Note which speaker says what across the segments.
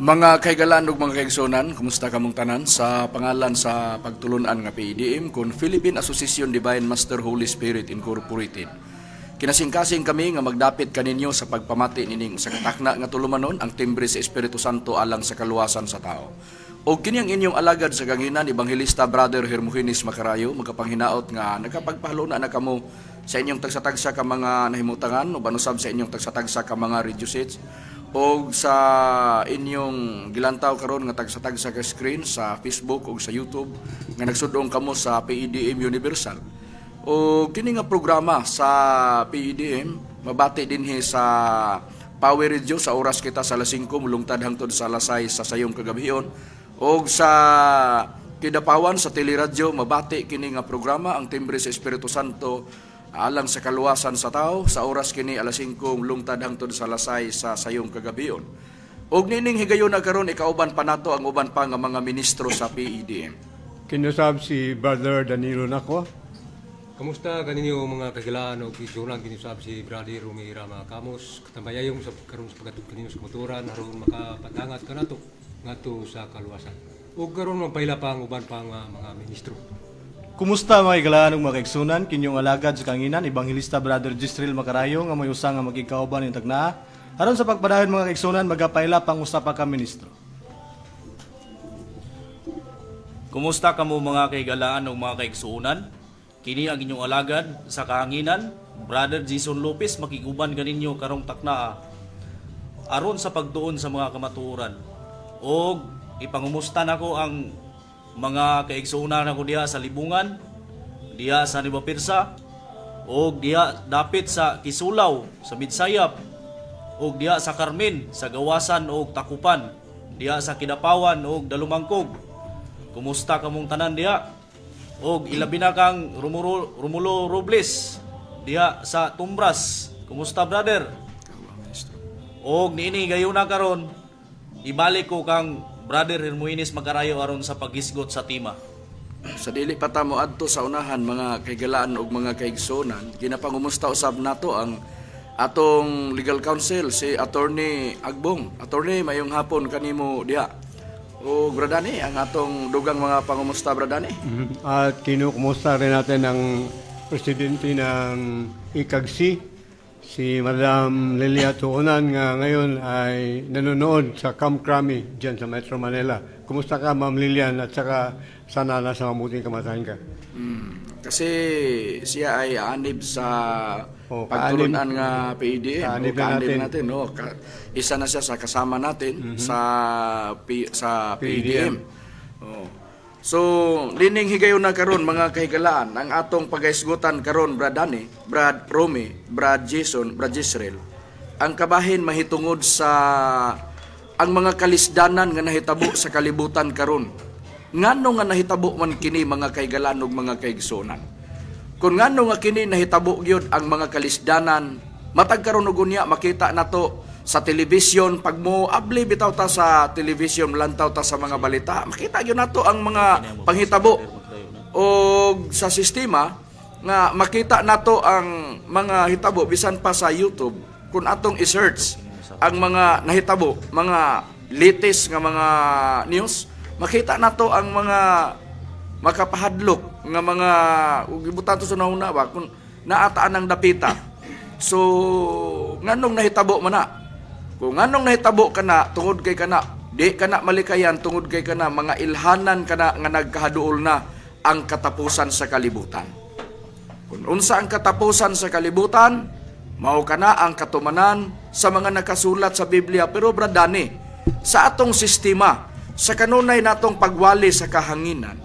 Speaker 1: Mga kaigalan ug mga kaigsunan, kumusta kamong tanan sa pangalan sa pagtulunan nga PDM kun Philippine Association Divine Master Holy Spirit Incorporated. Kinasingkasing kami nga magdapit kaninyo sa pagpamati nining sa katakna nga tulumanon ang timbre sa Espiritu Santo alang sa kaluwasan sa tao. O kini ang inyong alagad sa kanginan Evangelista Brother Hermogenes Macarayo, magkapanghinaot nga nagkapagpahaluna na kamo sa inyong tagsa-tagsa ka mga nahimutangan o banusab sa inyong tagsa-tagsa ka mga radio sets o sa inyong gilantaw karon nga tagsa-tagsa ka screen sa Facebook o sa YouTube nga nagsudong kamo sa PEDM Universal. O kini nga programa sa PEDM mabati dinhi sa Power Radio sa oras kita sa alas 5 mulungtad hangtod sa alas 6 sa sayong kagabion. O sa Kidapawan sa Teleradyo mabati kini nga programa ang timbre sa Espiritu Santo alang sa kaluwasan sa tao sa oras kini alas 5 lungtad hangtod sa alas 6 sa sayong kagabion. Og nining higayon na karon ikauban pa nato ang uban pa nga mga ministro sa PEDM.
Speaker 2: Kinusab si Brother Danilo nako.
Speaker 3: Kamusta kaninyo mga kagilaan o kisuran kinusab si Brother Romira mga kamos katambayayong sa karon sa pagatup kaninyo sa motoran aron makapatangat kanato ngadto sa kaluwasan. Ug karon magpaila pa ang uban pa nga mga ministro.
Speaker 4: Kumusta mga igalaan ng mga kaigsunan, kinyong alagad sa kanginan, Evangelista Brother Gisril Macarayo, nga may usang nga magkikauban yung tagnaa. Aron sa pagpadayon mga kaigsunan, magapaila pang usapa ka ministro.
Speaker 5: Kumusta kamo mga kaigalaan ng mga kaigsunan? Kini ang inyong alagad sa kahanginan, Brother Jason Lopez, makiguban ganinyo karong taknaa. Aron sa pagtuon sa mga kamatuoran. O ipangumusta nako ang mga kaigsunan ako diha sa Libungan, diha sa Nibapirsa, o diha dapit sa Kisulaw, sa Midsayap, o diha sa Carmen, sa Gawasan o Takupan, diha sa Kidapawan o Dalumangkog. Kumusta kamong tanan diha? O ilabi na kang Romulo Robles, diha sa Tumbras. Kumusta brother? O niini gayon na karon, ibalik ko kang Brother Hermoines Magarayo aron sa paghisgot sa tima.
Speaker 1: Sa dili pa ta mo adto sa unahan mga kaigalaan ug mga kaigsonan, ginapangumusta usab nato ang atong legal counsel si Attorney Agbong. Attorney, mayong hapon kanimo diha. O Bradani, ang atong dugang mga pangumusta Bradani.
Speaker 2: At kinukumusta rin natin ang presidente ng ICAGC, si Madam Lilia Tuunan, nga ngayon ay nanonood sa Camp Crami dyan sa Metro Manila. Kumusta ka, Ma'am Lilian, at saka sana nasa mabuting kamatayan ka?
Speaker 1: Kasi siya ay aanib sa
Speaker 2: Oh,
Speaker 1: pagtulunan nga PIDM.
Speaker 2: Kaanib na
Speaker 1: Kaanib
Speaker 2: natin.
Speaker 1: natin. No? Isa na siya sa kasama natin sa PIDM. Oh. So, lining higayon na karon mga kahigalaan, ang atong pagaisgutan karon Brad Dani, Brad Romy, Brad Jason, Brad Jisrael, ang kabahin mahitungod sa ang mga kalisdanan nga nahitabo sa kalibutan karon. Ngano nga nahitabo man kini mga kahigalaan ug mga kaigsonan? Kung ngano nga kini nahitabo gyud ang mga kalisdanan, matag karon ug unya makita nato sa telebisyon, pag mo abli bitaw ta sa telebisyon, lantaw ta sa mga balita, makita gyud nato ang mga panghitabo o sa sistema nga makita nato ang mga hitabo bisan pa sa YouTube. Kung atong i-search ang mga nahitabo, mga latest nga mga news, makita nato ang mga makapahadlok nga mga gibutan to sa nauna ba kung naataan ang dapita. So nganong nahitabo man na? Kung nganong nahitabo kana tungod kay kana di kana malikayan tungod kay kana mga ilhanan kana nga nagkahaduol na ang katapusan sa kalibutan. Kung unsa ang katapusan sa kalibutan, mao kana ang katumanan sa mga nakasulat sa Biblia. Pero bradani, sa atong sistema, sa kanunay natong pagwali sa kahanginan,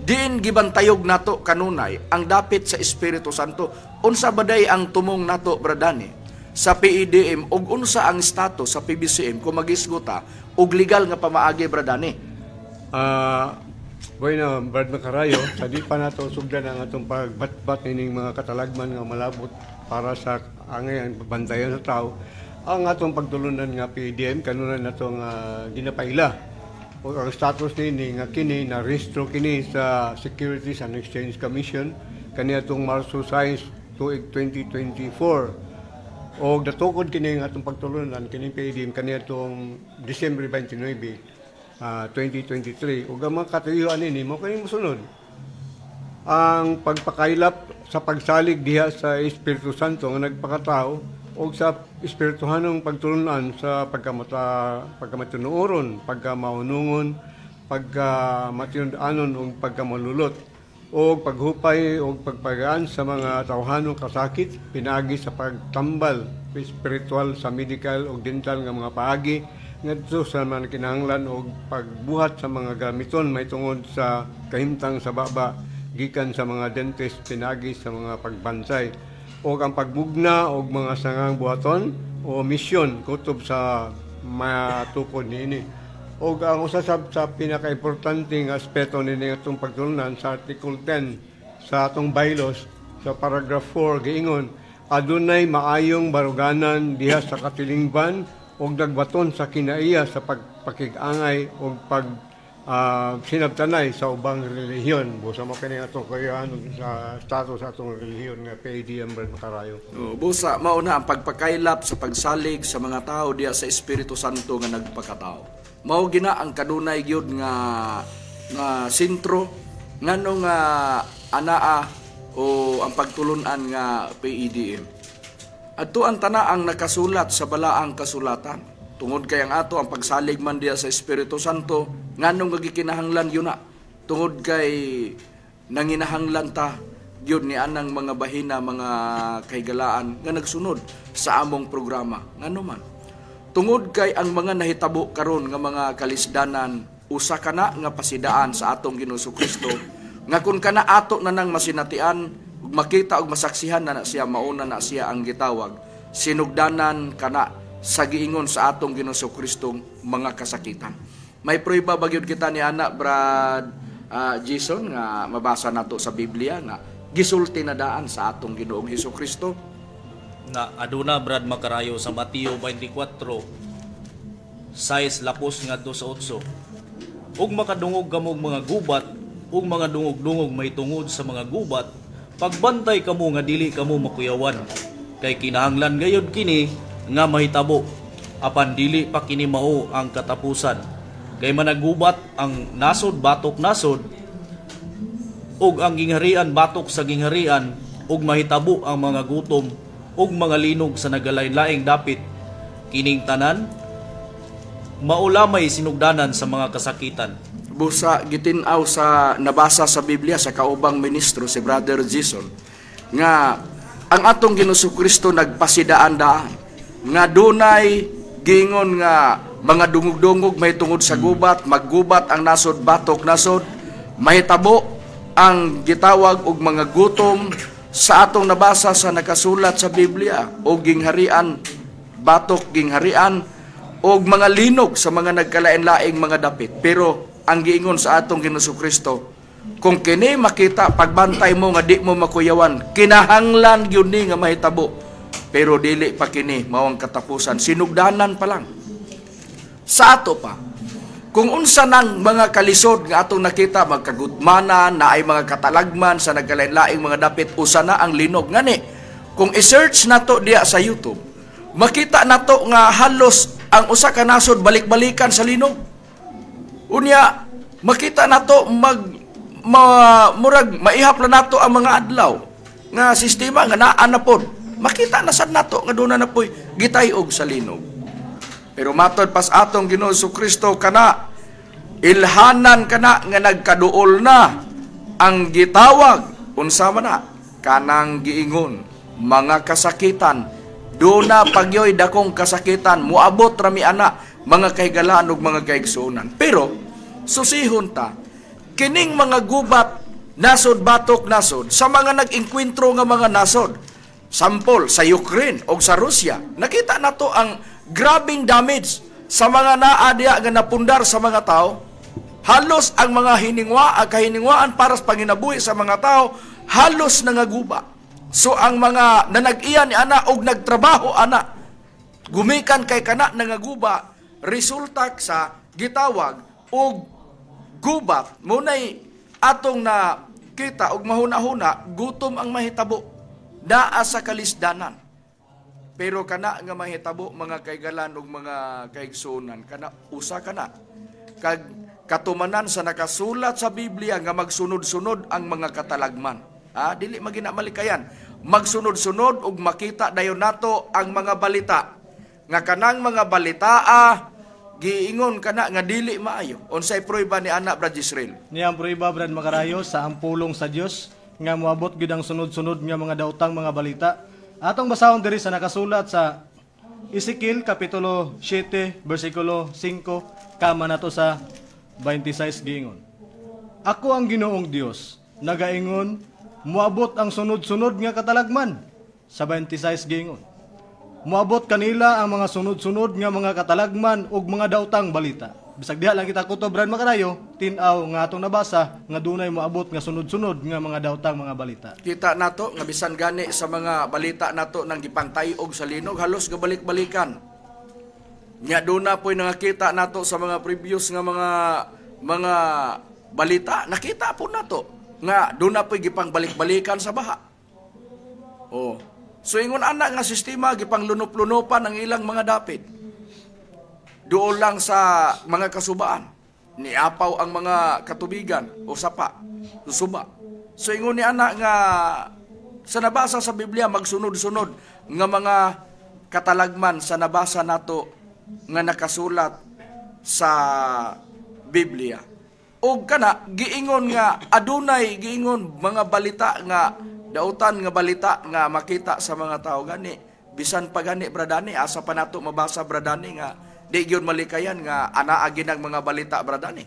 Speaker 1: diin gibantayog nato kanunay ang dapit sa Espiritu Santo. Unsa baday ang tumong nato bradani sa PIDM ug unsa ang status sa PBCM kung magisguta og legal nga pamaagi bradani?
Speaker 2: Bueno, Brad Macarayo, sa di pa nato sugdan ang atong pagbatbat nining mga katalagman nga malabot para sa angay ang bantayan sa tao, ang atong pagtulunan nga PIDM kanunay natong ginapaila. O ang status ni nga kini na rehistro kini sa Securities and Exchange Commission kani atong Marso 6 tuig 2024 o datukod kini nga atong pagtulunan kini PIDM kani atong December 29 2023 ug ang mga katuyuan ini mo kani mosunod ang pagpakailap sa pagsalig diha sa Espiritu Santo nga nagpakatao o sa espirituhanong pagtulunan sa pagkamatinuoron, pagkamaunungon, pagkamatinudanon o pagkamalulot o paghupay o pagpagaan sa mga tawhanong kasakit, pinagi sa pagtambal spiritual sa medical o dental nga mga paagi ngadto sa mga kinahanglan o pagbuhat sa mga gamiton may tungod sa kahimtang sa baba gikan sa mga dentist, pinagi sa mga pagbansay o ang pagbugna o mga sangang buhaton o misyon kutob sa matukod niini. O ang usasab sa pinaka-importanting aspeto nini itong pagtulunan sa Article 10 sa atong bylaws sa paragraph 4 giingon adunay maayong baruganan diha sa katilingban o dagbaton sa kinaiya sa pagpakig-angay o sinabtanay sa ubang relihiyon. Busa mo kini atong kayan sa status sa atong relihiyon nga PIDM Brad Macarayo.
Speaker 1: Busa mauna ang pagpakailap sa pagsalig sa mga tao diya sa Espiritu Santo nga nagpakatao. Mao gina ang kanunay gyud nga sentro ngano nga anaa o ang pagtulunan nga PIDM. Adto ang tana ang nakasulat sa balaang kasulatan. Tungod kay ang ato ang pagsalig man diya sa Espiritu Santo nganong gikinahanglan yun na. Tungod kay nanginahanglan ta yun ni anang mga bahina, mga kaigalaan nga nagsunod sa among programa. Ngano man. Tungod kay ang mga nahitabo karon nga mga kalisdanan usa kana nga pasidaan sa atong Ginoong Kristo nga kun kana ato na nang masinatian ug makita ug masaksihan na siya mauna na siya ang gitawag sinugdanan kana sa giingon sa atong Ginoong Kristong mga kasakitan. May prueba ba gyud kita ni anak Brad Jason nga mabasa nato sa Biblia nga gisulti na daan sa atong Ginoong Hesus Kristo
Speaker 5: Na aduna Brad Macarayo sa Mateo 24 6 lapos ngadto sa 8 ug makadungog kamo og mga gubat ug mga dungog-dungog may tungod sa mga gubat, pagbantay kamo nga dili kamo makuyawan. Kay kinahanglan gayud kini nga mahitabo, apan dili pa kini mao ang katapusan. Kay managubat ang nasod batok nasod, ug ang gingharian batok sa gingharian, ug mahitabo ang mga gutom ug mga linog sa nagalain-laing dapit. Kining tanan maulamay sinugdanan sa mga kasakitan.
Speaker 1: Busa gitinaw sa nabasa sa Biblia sa kaubang ministro si Brother Jason nga ang atong Ginoong Kristo nagpasidaan-daan nga dunay gingon nga mga dungog-dungog may tungod sa gubat, maggubat ang nasod batok nasod, mahitabo ang gitawag og mga gutom sa atong nabasa sa nakasulat sa Biblia, og gingharian batok gingharian og mga linog sa mga nagkalain-laing mga dapit. Pero ang giingon sa atong Ginoong Kristo, kung kini makita pagbantay mo nga di mo makuyawan, kinahanglan gyud ni nga mahitabo, pero dili pa kini mawang katapusan, sinugdanan pa lang. Sa ato pa, kung unsa nang mga kalisod nga atong nakita, magkagutmanan na ay mga katalagman sa nagkalain-laing mga dapit, usa na ang linog ngani. Kung i-search nato diya sa YouTube, makita nato nga halos ang usa ka nasod balik-balikan sa linog. Unya, makita nato murag maihap na nato ang mga adlaw nga sistema nga naa na pod. Makita na sad nato nga doon na po'y gitayog sa linog. Pero matod pas atong Ginoong Kristo kana ilhanan kana nga nagkaduol na ang gitawag unsa man na kanang giingon mga kasakitan. Doon na pagyoy dakong kasakitan muabot rami ana mga kahigalaan ug mga kaigsuonan. Pero susihon ta kining mga gubat nasod batok nasod sa mga nag-inkwentro nga mga nasod, sampol sa Ukraine o sa Russia, nakita nato ang grabing damage sa mga naadya nga napundar sa mga tao. Halos ang mga kahiningwaan para sa panginabuhi sa mga tao halos nangaguba. So ang mga nanag-iya ni ana og nagtrabaho ana gumikan kay kana nangaguba, resulta sa gitawag og gubat. Munay atong na kita og mahuna-huna, gutom ang mahitabo naa sa kalisdanan. Pero kana nga mahitabo mga kaigalan og mga kaigsuonan, kana usa kana kag katumanan sa nakasulat sa Biblia nga magsunod-sunod ang mga katalagman. Dili magina malikayan. Magsunod-sunod ug makita dayon nato ang mga balita. Nga kanang mga balita giingon kana nga dili maayo. Unsay prueba ni ana Brad Israel?
Speaker 4: Niyang prueba Brad Makarayo sa ampulong sa Dios nga moabot gyud ang sunod-sunod nga mga daotang mga balita. Atong basahon diri sa nakasulat sa Ezekiel kapitulo 7 bersikulo 5 kama nato sa 26 giingon. Ako ang Ginoong Dios, nagaingon, moabot ang sunod-sunod nga katalagman. Sa 26 giingon. Moabot kanila ang mga sunod-sunod nga mga katalagman ug mga daotang balita. Bisag diha lang kita kutob Brad Makarayo, tin-aw nga atong nabasa nga dunay moabot nga sunod-sunod nga mga daotang mga balita.
Speaker 1: Kita nato nga bisan gani sa mga balita nato nang gipantayog sa linog halos gabalik-balikan. Nya duna po'y nakita nato sa mga previous nga mga balita, nakita po nato nga duna po'y gipang balik-balikan sa baha. So ingon ana nga sistema gipang lunop-lunopan ang ilang mga dapit. Doon lang sa mga kasubaan, niapaw ang mga katubigan o sapa, susuba. So ingon ni ana nga sa nabasa sa Biblia magsunod-sunod nga mga katalagman sa nabasa nato nga nakasulat sa Biblia. O kana giingon nga adunay giingon mga balita nga dautan nga balita nga makita sa mga tao gani bisan pa gani bradani asa pa nato mabasa bradani nga di gyud malikayan nga anaa ginang mga balita bradani.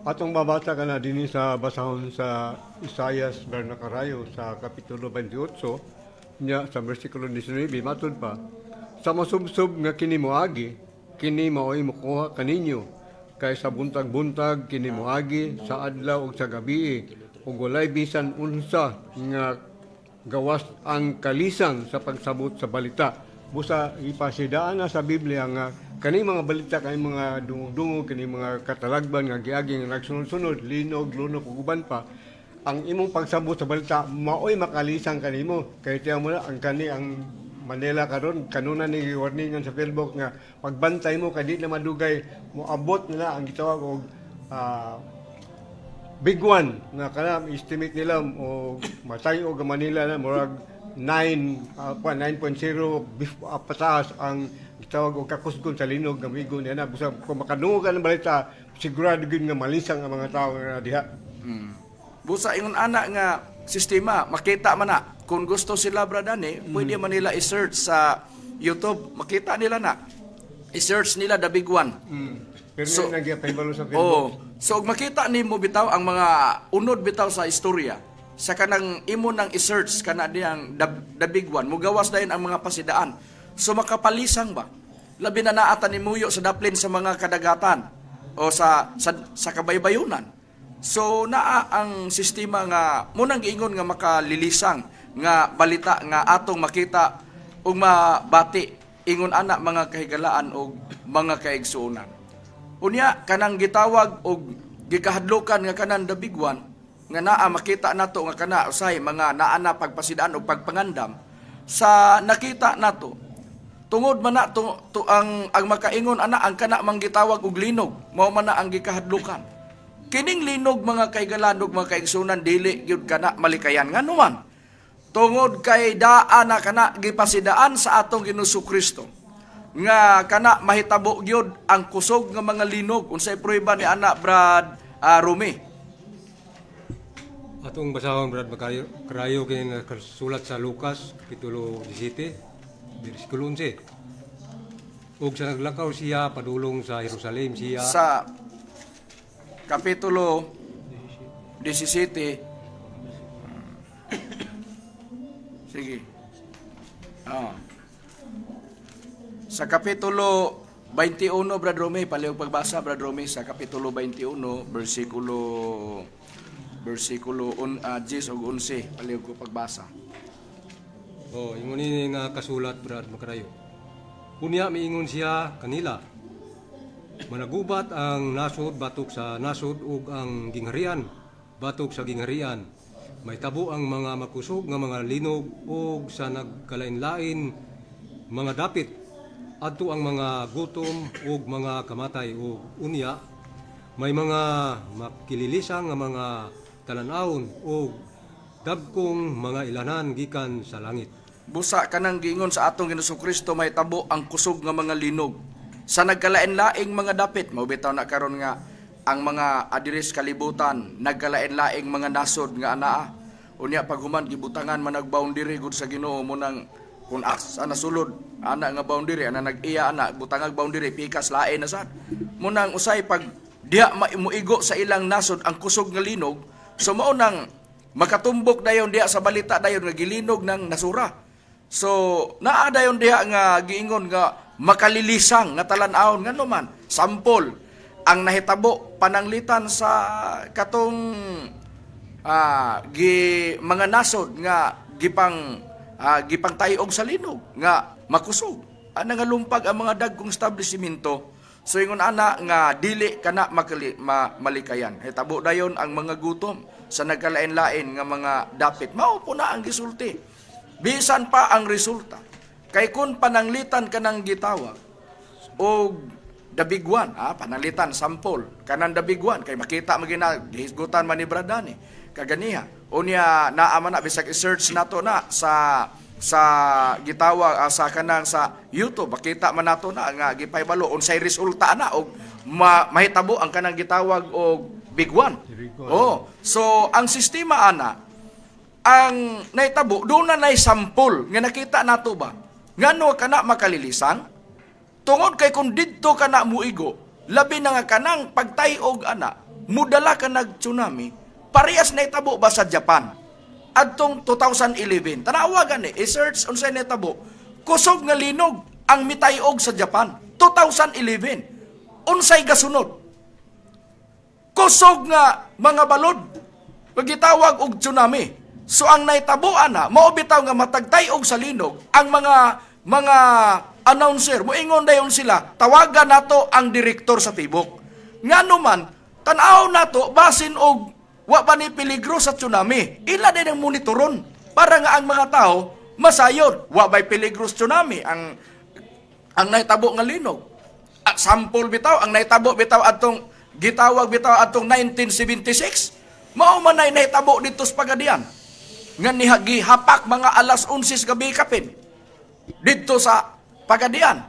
Speaker 2: Atong babasa kana dinhi sa basahon sa Isaias Brad Makarayo sa kapitulo 28 nya sa bersikulo 19 matud pa, sa masubsob nga kini moagi, kini maoy mokuha kaninyo, kay sa buntag-buntag kini moagi sa adlaw ug sa gabi, ug walay bisan unsa nga gawas ang kalisang sa pagsabot sa balita. Busa ipasidaan na sa Biblia nga kani mga balita kay mga dungog-dungog kani mga katalagban nga giagi nga nagsunod-sunod linog lunok ug uban pa ang imong pagsabot sa balita maoy makalisang kanimo kay tiyan mo na ang kani ang Manila karon kanuna ni warningan sa Facebook nga pagbantay mo kay di na madugay mo abot nila ang gitawag og big one nga kana estimate nila o matay og Manila na murag 9.0 pataas ang gitawag og kakusgon sa linog nga migo niya na busa kung makadungog ang balita sigurado gyud nga malisang ang mga tawo nga diha.
Speaker 1: Busa ingon ana nga sistema makita man na kung gusto sila bradani pwede man nila i-search sa YouTube makita nila na i-search nila the big one.
Speaker 2: Pero
Speaker 1: So-
Speaker 2: nagyapahibalo sa Facebook.
Speaker 1: So ug makita nimo bitaw ang mga unod bitaw sa istorya sa kanang imo nang i-search kana diyang the big one mugawas dayon ang mga pasidaan. So makapalisang ba labi na naatan ni muyo sa daplin sa mga kadagatan o sa kabaybayunan. So naa ang sistema nga munang giingon nga makalilisang nga balita nga atong makita ug mabati ingon ana mga kahigalaan og mga kaigsuonan. Unya kanang gitawag og gikahadlokan nga kanang the big one nga naa makita nato nga kana usay mga naa na pagpasidaan og pagpangandam sa nakita nato tungod man na ang makaingon ana ang kana manggitawag og linog mao man na ang gikahadlukan. Kining linog mga kaigalandog mga kaigsunan dili gyud kana malikayan ngano man tungod kay daan na kana gipasidaan sa atong Ginoong Kristo nga kana mahitabo gyud ang kusog nga mga linog unsay prueba ni ana Brad Rumi.
Speaker 3: Atong basahon Brad Macarayo kini nakasulat sa Lucas kapitulo 17 bersikulo 11. Ug sa naglakaw siya padulong sa Jerusalem siya
Speaker 1: Sa Kapitulo 17. Sige. Sa Kapitulo 21, Brad Rome, palihog pagbasa, Brad Rome, sa Kapitulo 21, versikulo 10 o 11, palihog ko pagbasa.
Speaker 3: Oh, ingon ini nga kasulat Brad Macarayo. Unya miingon siya kanila. Managubat ang nasod batok sa nasod ug ang gingharian batok sa gingharian. May tabo ang mga makusog nga mga linog ug sa nagkalain-lain mga dapit adto ang mga gutom ug mga kamatay ug unya may mga makililisang nga mga talan-awon ug dagkong mga ilanan gikan sa langit.
Speaker 1: Busa kanang giingon sa atong Ginoong Kristo may tabo ang kusog nga mga linog. Sa nagkalain-laing mga dapit, maubitaw na karon nga ang mga adiris kalibutan, nagkalain-laing mga nasod nga anaa. Unya paghuman gibutangan man nag-boundary gud sa Ginoo mo nang kun asa nasulod ana nga boundary ana nag-iya ana butangag boundary pikas lain na sad. Mo nang usay pag diha muigo sa ilang nasod ang kusog nga linog, so mao nang makatumbok dayon diha sa balita dayon nga gilinog ng nasura. So naa dayon diha nga giingon nga makalilisang nga talan-awon ngano man sampol ang nahitabo pananglitan sa katong mga nasod nga gipang tayog sa linog nga makusog ana nga lumpag ang mga dagkong establishmento. So ingon ana nga dili kana malikayan hitabo dayon ang mga gutom sa nagkalain-lain nga mga dapit mao po na ang gisulti bisan pa ang resulta. Kay kun pananglitan kanang gitawag o the big one, pananglitan sampol kanang the big one kay makita magina gihisgutan man ni Bradani kaganiha. Unya naa man na bisag i-search nato na sa gitawag sa kanang sa YouTube makita man nato na nga gipahibalo unsay resulta na og mahitabo ang kanang gitawag og big one. Oh, so ang sistema ana ang nahitabo doon na nay sampol nga nakita nato ba ngano kana makalilisang tungod kay kung didto kana muigo labi na nga kanang pagtayog ana mudala ka nag tsunami parehas na itabo ba sa Japan adtong 2011 tanawa gani i-search unsay natabo kusog nga linog ang mitayog sa Japan 2011 unsay gasunod kusog nga mga balod pagitawag og tsunami. So ang naitabo ana mao bitaw nga matagtayog sa linog ang mga announcer, moingon dayon sila, tawagan nato ang direktor sa tibok. Ngano man, tanaw nato basin og wa pa ni peligro sa tsunami. Ila din ang monitoron para nga ang mga tao masayod. Wa ba'y peligro sa tsunami ang nahitabo nga linog. At sample bitaw, ang nahitabo bitaw atong gitawag bitaw atong 1976. Mao man ay nahitabo dito sa Pagadian. Nga gihapak mga alas 11 gabi kapin dito sa Pagadian.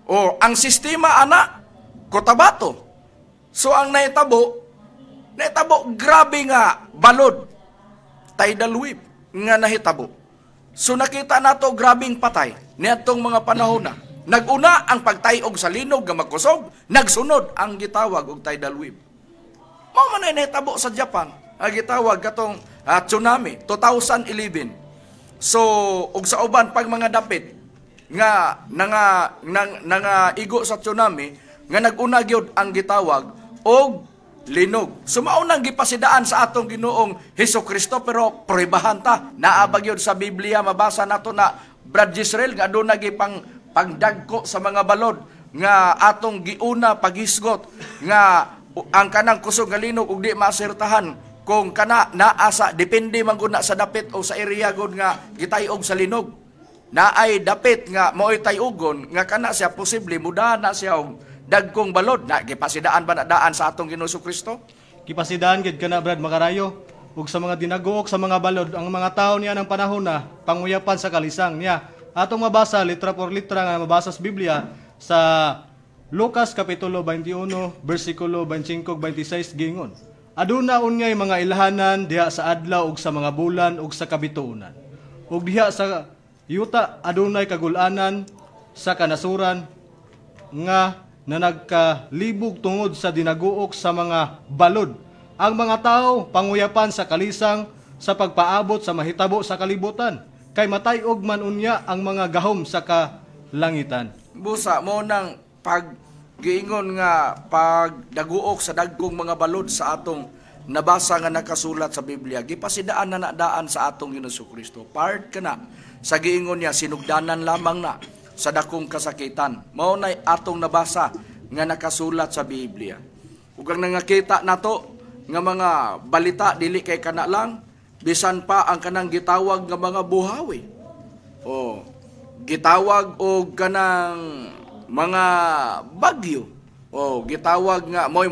Speaker 1: O ang sistema ana Cotabato. So ang nahitabo grabe nga balod, tidal wave nga nahitabo. So nakita nato grabing patay niadtong mga panahon na. Naguna ang pagtayog sa linog nga magkusog, nagsunod ang gitawag og tidal wave. Mao man ay nahitabo sa Japan, ang gitawag katong tsunami 2011. So og sa uban pag mga dapit nga igo sa tsunami nga naguna gyud ang gitawag og linog. Sumao nang gipasidaan sa atong Ginoong Hesukristo pero pruebahan ta. Naabag yun sa Biblia, mabasa nato na Brad Jezreel nga doon nagipang pagdagko sa mga balod nga atong giuna paghisgot nga ang kanang kusog nga linog ug di masertahan kung kana naa sa depende man gud na sa dapit o sa area gud nga gitayog sa linog. Naay dapit nga mo'y tayugon nga kana siya posible mudahan na siya og dagkong balod na gipasidaan ba na daan sa atong Ginoo Kristo?
Speaker 4: Kipasidaan gid kana Brad Makarayo ug sa mga dinaguok sa mga balod ang mga tawo niya ng panahon na panguyapan sa kalisang niya. Atong mabasa litra por litra nga mabasa sa Biblia sa Lucas kapitulo 21 bersikulo 25-26 gingon. Aduna unyay mga ilhanan diha sa adlaw ug sa mga bulan ug sa kabituonan. Ug diha sa yuta adunay kagulanan sa kanasuran nga na nagkalibog tungod sa dinaguok sa mga balod. Ang mga tao panguyapan sa kalisang sa pagpaabot sa mahitabo sa kalibutan. Kay matay og man unya ang mga gahom sa kalangitan.
Speaker 1: Busa mo nang paggiingon nga pagdaguok sa dagkong mga balod sa atong nabasa nga nakasulat sa Biblia. Gipasidaan na nadaan sa atong Ginoo Kristo. Part kana sa giingon niya sinugdanan lamang na sa dakong kasakitan. Mao nay atong nabasa nga nakasulat sa Biblia. Ug ang nangakita nato nga mga balita dili kay kana lang, bisan pa ang kanang gitawag nga mga buhawi. O gitawag og kanang mga bagyo. O gitawag nga moy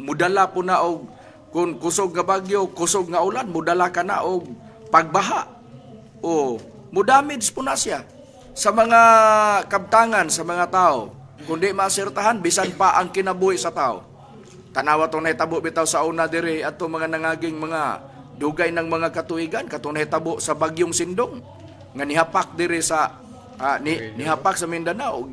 Speaker 1: mudala po na og kun kusog nga bagyo, kusog nga ulan, mudala kana og pagbaha. O mudamage po na siya sa mga kabtangan sa mga tao, kundi masertahan bisan pa ang kinabuhi sa tao. Tanawa to nahitabo bitaw sa una diri adto mga nangaging mga dugay ng mga katuigan kato nahitabo sa bagyong Sindong nga nihapak diri sa nihapak sa Mindanao,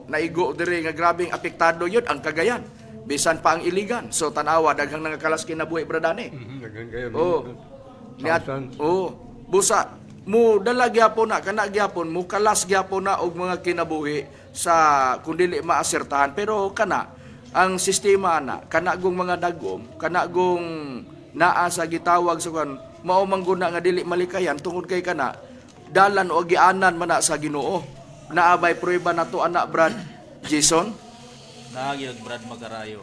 Speaker 1: naigo diri nga grabing apektado yun ang Cagayan bisan pa ang Iligan. So tanawa daghang nangakalas kinabuhi bradane. Busa mo dala gyapon na kana gyapon mo kalas gyapon na og mga kinabuhi sa kundili maasertahan pero kana ang sistema na kanagong mga dagom kanagong naa sa gitawag sa kan mao mangguna nga dili malikayan tungod kay kana dalan o gianan man na sa Ginoo. Naabay prueba nato anak Brad Jason
Speaker 5: Nahagyod Brad Magarayo.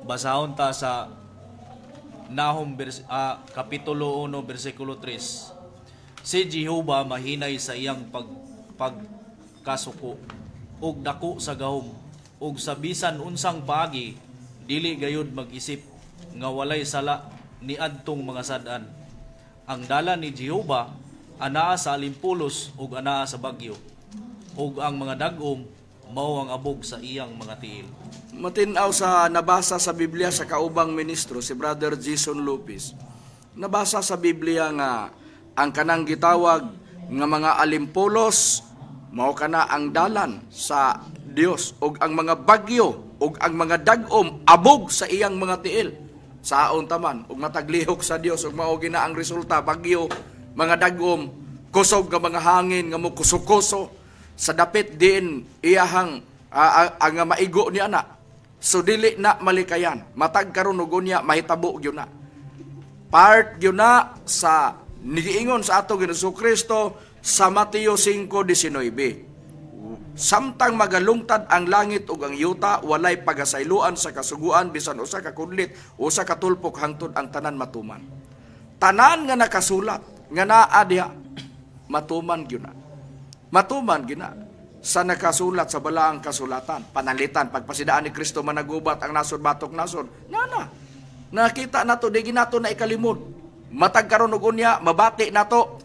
Speaker 5: Basahon ta sa Nahum kapitulo 1 bersikulo 3. Si Jehovah mahinay sa iyang pagkasuko ug dako sa gahom ug sa bisan unsang paagi dili gayud mag-isip nga walay sala ni adtong mga sad-an. Ang dalan ni Jehovah anaa sa alimpulos ug anaa sa bagyo ug ang mga dagom mao ang abog sa iyang mga tiil.
Speaker 1: Matinaw sa nabasa sa Biblia sa kaubang ministro si Brother Jason Lopez. Nabasa sa Biblia nga ang kanang gitawag nga mga alimpulos mao kana ang dalan sa Dios ug ang mga bagyo ug ang mga dagom abog sa iyang mga tiil. Saon taman ug mataglihok sa Dios ug mao gina ang resulta bagyo, mga dagom, kusog nga mga hangin nga mo kusukoso sa dapit din iyahang ang maigo niya na. So dili na malikayan. Matag karon ug unya mahitabo gyud na. Part gyud na sa nigiingon sa ato Ginoo Kristo sa Mateo 5:19. Samtang magalungtad ang langit ug ang yuta, walay pagasayloan sa kasuguan bisan usa ka kudlit o sa katulpok hangtod ang tanan matuman. Tanan nga nakasulat nga naa diha matuman gyud na. Matuman gyud na sa nakasulat sa balaang kasulatan. Panalitan pagpasidaan ni Kristo managubat ang nasod batok nasod. Nana. Nakita nato di ginato na ikalimod. Matag karon og unya mabati nato.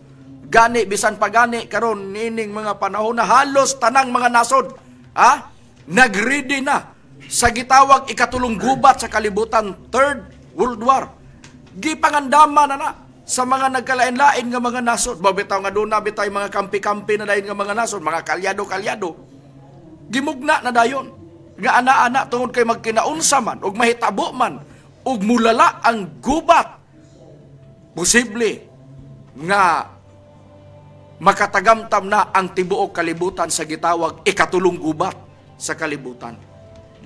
Speaker 1: Gani bisan pagani karon nining mga panahon na halos tanang mga nasod nagready na sa gitawag ikatulong gubat sa kalibutan, Third World War. Gipangandama na sa mga nagkalain-lain nga mga nasod. Mabitaw nga doon na bitay mga kampi-kampi na lain nga mga nasod, mga kalyado-kalyado. Gimugna na dayon nga ana-ana tungod kay magkinaunsa man ug mahitabo man ug mulala ang gubat. Posible nga makatagamtam na ang tibuok kalibutan sa gitawag ikatulong gubat sa kalibutan.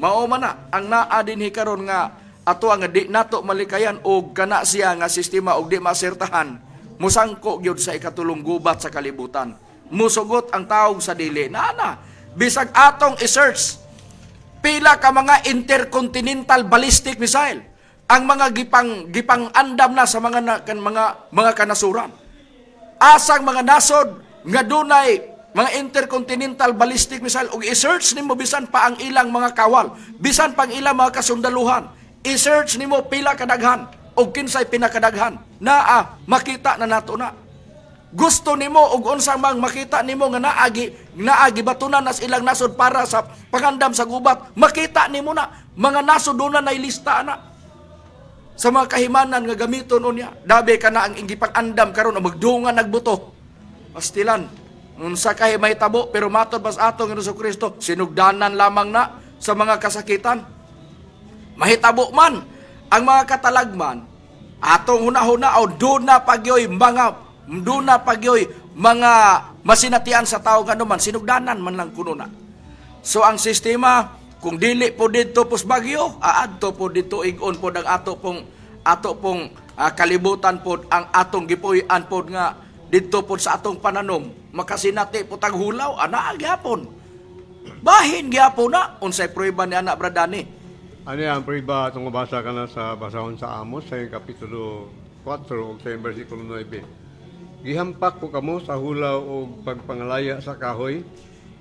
Speaker 1: Mao man na ang naa dinhi karon nga ato nga di nato malikayan og kana siya nga sistema og di masertahan, musangko gyud sa ikatulong gubat sa kalibutan. Musugot ang tawo sa dili. Nana, bisag atong i-search pila ka mga intercontinental ballistic missile ang mga gipang andam na sa mga kanasuran. Asang mga nasod nga dunay mga intercontinental ballistic missile ug i-search nimo bisan pa ang ilang mga kawal, bisan pang ilang mga kasundaluhan, i-search nimo pila kadaghan ug kinsay pinakadaghan naa makita na nato na. Gusto nimo ug unsang mang makita nimo nga naagi batunan as ilang nasod para sa pangandam sa gubat, makita nimo na mga nasod na nailista na sa mga kahimanan nga gamiton unya. Dabe ka na ang ingipang andam karon o magdungan nagbuto. Pastilan, unsa kay mahitabo pero matod bas ato ng Jesucristo, sinugdanan lamang na sa mga kasakitan. Mahitabo man ang mga katalagman, atong hunahuna o duna pagyoy mga masinatian sa tao kanuman, sinugdanan man lang kuno na. So ang sistema, kung dili po dito pos bagyo, aadto po dito igon po ang ato pong kalibutan po ang atong gipuy-an po nga dito po sa atong pananom. Makasinati po tag hulaw, ana gyapon. Bahin gyapon na unsay prueba ni anak Bradani.
Speaker 2: Ano ang prueba itong mabasa ka na sa basahon sa Amos sa kapitulo 4 o sa versikulo 9. Gihampak po kamo sa hulaw o pagpangalaya sa kahoy,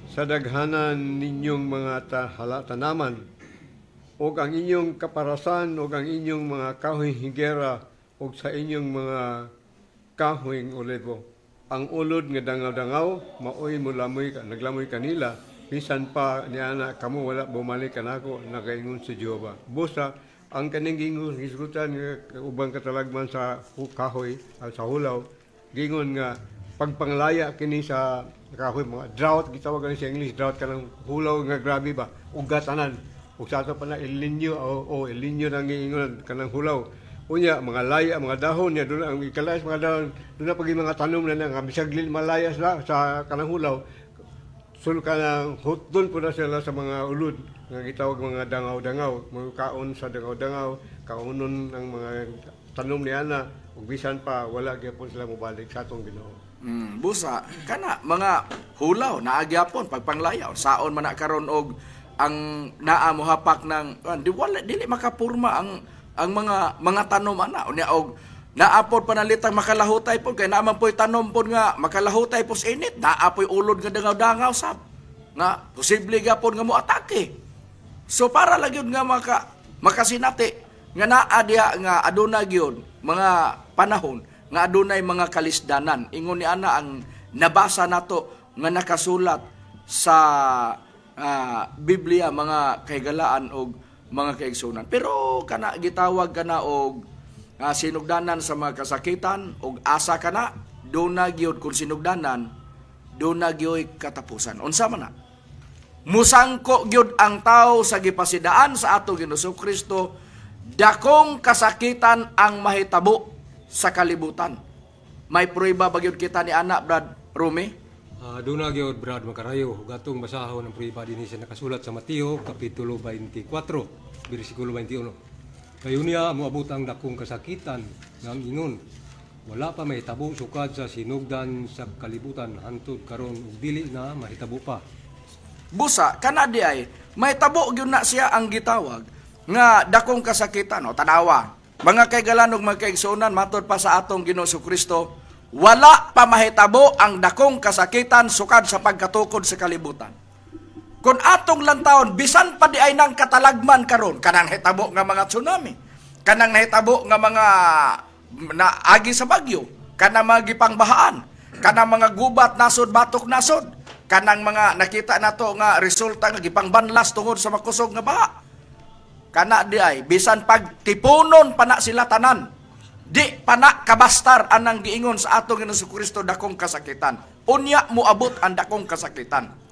Speaker 2: sa daghanan ninyong mga tanaman, o ang inyong kaparasan, o ang inyong mga kahoy higera, o sa inyong mga kahoy olivo. Ang ulod nga dangaw-dangaw, maoy mo naglamoy kanila, bisan pa niya na kamo wala bumalik ka na ako, nagaingon si Jehova. Busa, ang kaning gingon, hisgutan nga ubang katalagman sa kahoy, sa hulaw, gingon nga, pagpanglaya kini sa kahoy, mga drought, gitawag sa English, drought ka ng hulaw nga grabe ba, ugatanan. Ug sa ato pa na El Niño, El Niño nang ingon ka ng hulaw. Unya, mga laya, mga dahon niya, doon ang ikalayas mga dahon, doon na pag mga tanom na nga, bisaglil malayas na sa kanang hulaw. Sul ka ng doon po na sila sa mga ulod, nga gitawag mga dangaw-dangaw, mga kaon sa dangaw-dangaw, kaunon ng mga tanom niya na, ug bisan pa, wala gyapon sila mobalik sa atong Ginoo.
Speaker 1: Busa kana mga hulaw naagyapon pagpanglayaw saon man na karon og ang naa mo hapak ng dili makapurma ang mga tanom ana unya og naapod panalitang makalahutay pod kay naman po'y tanom pod nga makalahutay pos init, naapoy ulod nga dangaw-dangaw sab nga posible gyapon nga mo atake. So para lang yun nga makasinati nga naa diha nga aduna gyud mga panahon nga adunay mga kalisdanan. Ingon ni ana ang nabasa nato nga nakasulat sa Biblia, mga kahigalaan og mga kaigsunan. Pero kana gitawag kana og sinugdanan sa mga kasakitan og asa kana, doon na gyud kung sinugdanan, doon na gyud katapusan. Unsa man na? Musangko gyud ang tao sa gipasidaan sa ato Ginoong Kristo, dakong kasakitan ang mahitabo sa kalibutan. May prueba ba gyud kita ni anak Brad Rumi?
Speaker 3: Doon na gyud Brad Makarayo, gatong basahon ng prueba din siya nakasulat sa Mateo kapitulo 24, bersikulo 21. Kayo niya moabot ang dakong kasakitan ng ingon, wala pa mahitabo sukad sa sinugdan sa kalibutan hantod karon ug dili na mahitabo pa.
Speaker 1: Busa, kanadi ay, may tabo gyud na siya ang gitawag nga dakong kasakitan. O tanawa, mga kaigalanog, mga kaigsunan, matod pa sa atong Ginoo Kristo, wala pa mahitabo ang dakong kasakitan sukad sa pagkatukod sa kalibutan. Kung atong lantawon, bisan pa di ay nang katalagman karon, kanang hitabo nga mga tsunami, kanang nahitabo nga mga naagi sa bagyo, kanang mga gipangbahaan, kanang mga gubat nasod, batok nasod, kanang mga nakita nato nga resulta nga gipangbanlas tungod sa makusog nga baha. Kana di ay, bisan pagtipunon pa na sila tanan, di pa na kabastar anang giingon sa atong Ginoo Kristo dakong kasakitan. Unya moabot ang dakong kasakitan.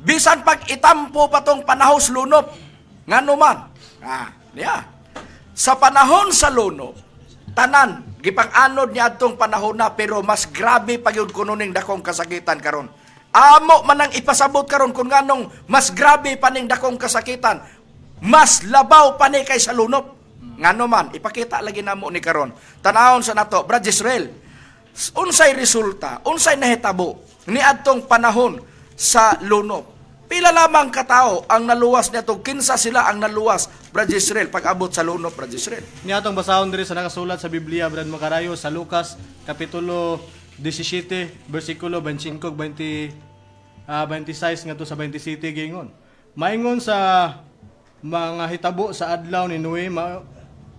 Speaker 1: Bisan pag itampo pa tong panahos lunop, ngano man. Sa panahon sa lunop, tanan gipang-anod niya atong panahon na, pero mas grabe pa gyud kuno ning dakong kasakitan karon. Amo man ang ipasabot karon kung nganong mas grabe pa ning dakong kasakitan. Mas labaw pa ni kay sa lunop. Ngano man, ipakita lagi namo ni karon. Tanahon sa nato, Brad Israel, unsay resulta, unsay nahitabo ni adtong panahon sa lunop. Pila lamang katao ang naluwas nito, kinsa sila ang naluwas, Brad Israel, pag-abot sa lunop, Brad Israel.
Speaker 4: Ni atong basahon diri sa nakasulat sa Biblia, Brad Makarayo, sa Lucas kapitulo 17 bersikulo 25 26 ngadto sa 27 gingon. Maingon sa mga hitabo sa adlaw ni Noe,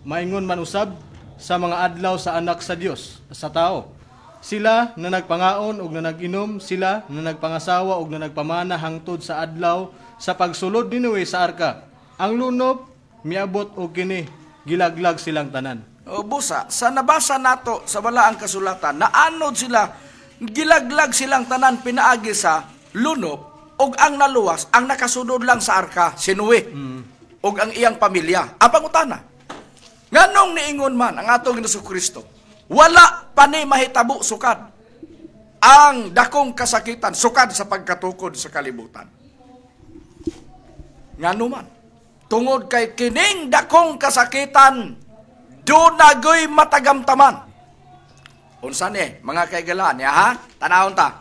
Speaker 4: maingon man usab sa mga adlaw sa anak sa Dios, sa tao. Sila na nagpangaon og na nag-inom, sila na nagpangasawa og na nagpamana hangtod sa adlaw sa pagsulod ni Noe sa arka. Ang lunop miabot og kini, gilaglag silang tanan.
Speaker 1: O busa, sa nabasa nato sa balaang kasulatan, naanod sila, gilaglag silang tanan pinaagi sa lunop, og ang naluwas, ang nakasunod lang sa arka, si Noe, og ang iyang pamilya. Ang pangutana, nganong niingon man ang atong Ginoo Kristo, wala pa ni mahitabo sukad ang dakong kasakitan, sukad sa pagkatukod sa kalibutan. Ngano man, tungod kay kining dakong kasakitan, do nagoy matagamtaman. Unsa ni, mga kaigalaan, ha? Tanahon ta.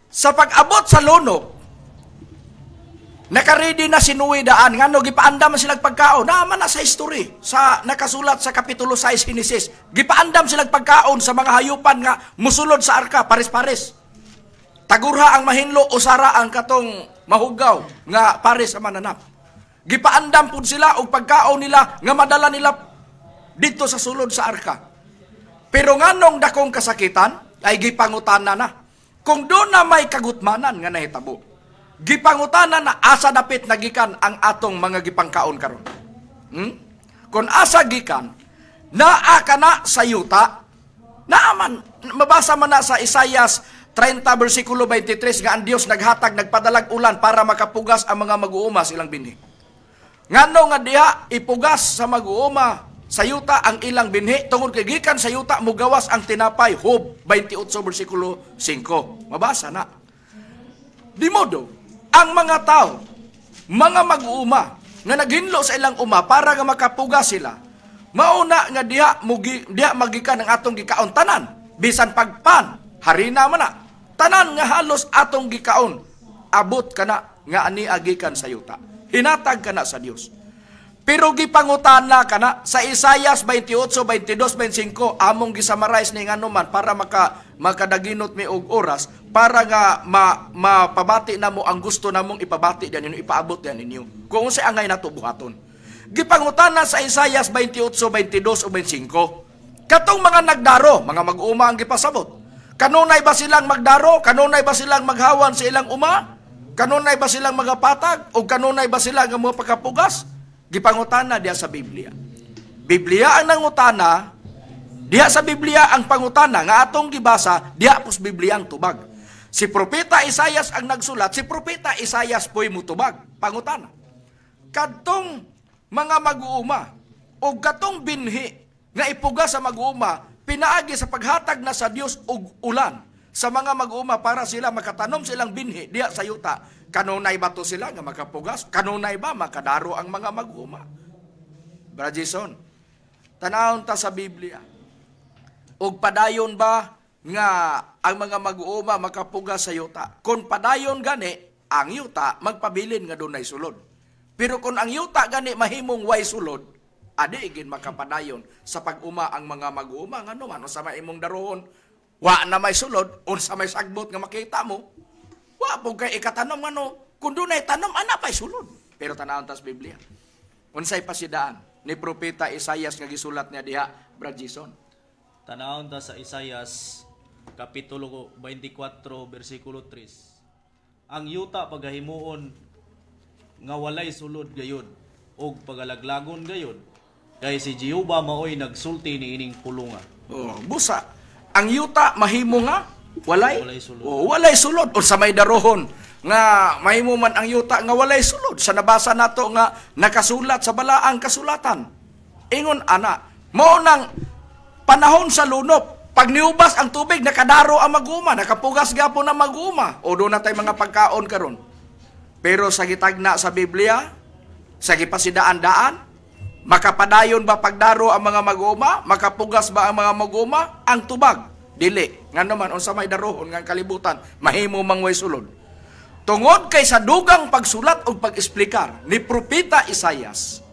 Speaker 1: Sa pag-abot sa lunop, nakaredy na si Noe daan, ngano gipaandam silang pagkaon. Naman na sa history, sa nakasulat sa kapitulo 6 Genesis, gipaandam silang pagkaon sa mga hayupan nga musulod sa arka, pares-pares. Tagurha ang mahinlo, usara ang katong mahugaw nga pares sa mananap. Gipaandam pud sila og pagkaon nila nga madala nila dito sa sulod sa arka. Pero nganong dakong kasakitan ay gipangutana na. Kung doon na may kagutmanan nga nahitabo, gipangutana na asa dapit nagikan ang atong mga gipangkaon karon. Kung asa gikan, naa ka na sa yuta, naaman, mabasa man na sa Isaias 30 versikulo 23 nga ang Dios naghatag, nagpadalag ulan para makapugas ang mga mag-uuma silang binhi. Ngano nga diha ipugas sa mag-uuma sa yuta ang ilang binhi, tungod kay gikan sa yuta mugawas ang tinapay. Job 28 versikulo 5. Mabasa na. Di modo, ang mga tao, mga mag-uuma, nga naghinlo sa ilang uma para nga makapugas sila, mauna nga diha magikan ang atong gikaon tanan, bisan pagpan, harina man na, tanan nga halos atong gikaon, abot ka na nga ani agikan sa yuta. Hinatag ka na sa Dios. Pero gipangutana ka na sa Isaias 28, 22, 25, among gisamarise ni ngano man para makadaginot mi og oras, para nga mapabati na mo ang gusto namong ipabati diyan ninyo, ipaabot diyan ninyo. Kung unsay angay nato buhaton. Gipangutana sa Isaias 28, 22 o 25, katong mga nagdaro, mga mag-uma ang gipasabot. Kanunay ba silang magdaro? Kanunay ba silang maghawan sa ilang uma? Kanunay ba silang magapatag? O kanunay ba sila nga mga pagkapugas? Gipangutana diya sa Biblia. Biblia ang nangutana, diya sa Biblia ang pangutana, nga atong gibasa, diya pos Biblia ang tubag. Si Propeta Isaias ang nagsulat, si Propeta Isaias po'y mutubag. Pangutana, kadtong mga mag-uuma, o katong binhi, nga ipuga sa mag-uuma, pinaagi sa paghatag na sa Dios og ulan, sa mga mag-uuma para sila makatanom silang binhi, diya sa yuta. Kanunay ba to sila nga makapugas? Kanunay ba makadaro ang mga mag-uma? Brad Jason, tanahon ta sa Biblia. Og padayon ba nga ang mga mag-uma makapugas sa yuta? Kung padayon gani, ang yuta magpabilin nga dunay sulod. Pero kung ang yuta gani mahimong way sulod, adi igin makapadayon sa pag-uma ang mga mag-uuma ngano man unsa may imong darohon, wa na may sulod, unsa may sagbot nga makita mo, wa po kay ikatanom ngano, kung dunay tanom ana pay sulod. Pero tanawon tas Biblia. Unsay pasidaan ni propeta Isaias nga gisulat niya diha, Brad Jason?
Speaker 5: Tanawon ta sa Isaias kapitulo 24 bersikulo 3. Ang yuta pagahimuon nga walay sulod gayud og pagalaglagon gayud kay si Jehova maoy nagsulti ni ining pulunga.
Speaker 1: Oh, busa. Ang yuta mahimo nga walay
Speaker 5: sulod.
Speaker 1: Oh, walay sulod o sa may darohon nga mahimo man ang yuta nga walay sulod. Sa nabasa nato nga nakasulat sa balaang kasulatan. Ingon ana, mao nang panahon sa lunop. Pag niubas ang tubig, nakadaro ang mag-uma, nakapugas gapon ang mag-uma. O doon na tayo mga pagkaon karon. Pero sa gitagna sa Biblia, sa gipasidaan-daan, makapadayon ba pagdaro ang mga mag-uma? Makapugas ba ang mga mag-uma? Ang tubag, dili. Nga naman, unsa may darohon nga kalibutan, mahimo mangway sulod. Tungod kay sa dugang pagsulat o pag-esplikar ni Propeta Isaias,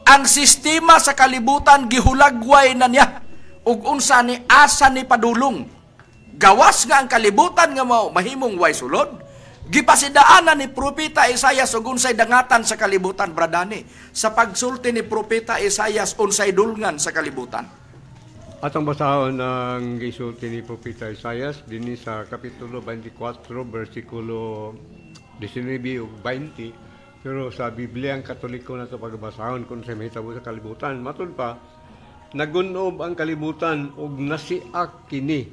Speaker 1: ang sistema sa kalibutan gihulagway na niya ug unsa ni asa ni padulong. Gawas nga ang kalibutan nga mahimong way sulod. Gipasidaanan ni Propeta Isaias ug unsay dangatan sa kalibutan, bradani. Sa pagsulti ni Propeta Isaias unsay dulngan sa kalibutan.
Speaker 2: Atong basahon ang gisulti ni Propeta Isaias dinhi sa kapitulo 24 bersikulo 19 ug 20. Pero sa Biblia ang Katoliko na ito pagbasahon kung sa mahitabo sa kalibutan. Matun pa, nagunob ang kalibutan ug nasiak kini.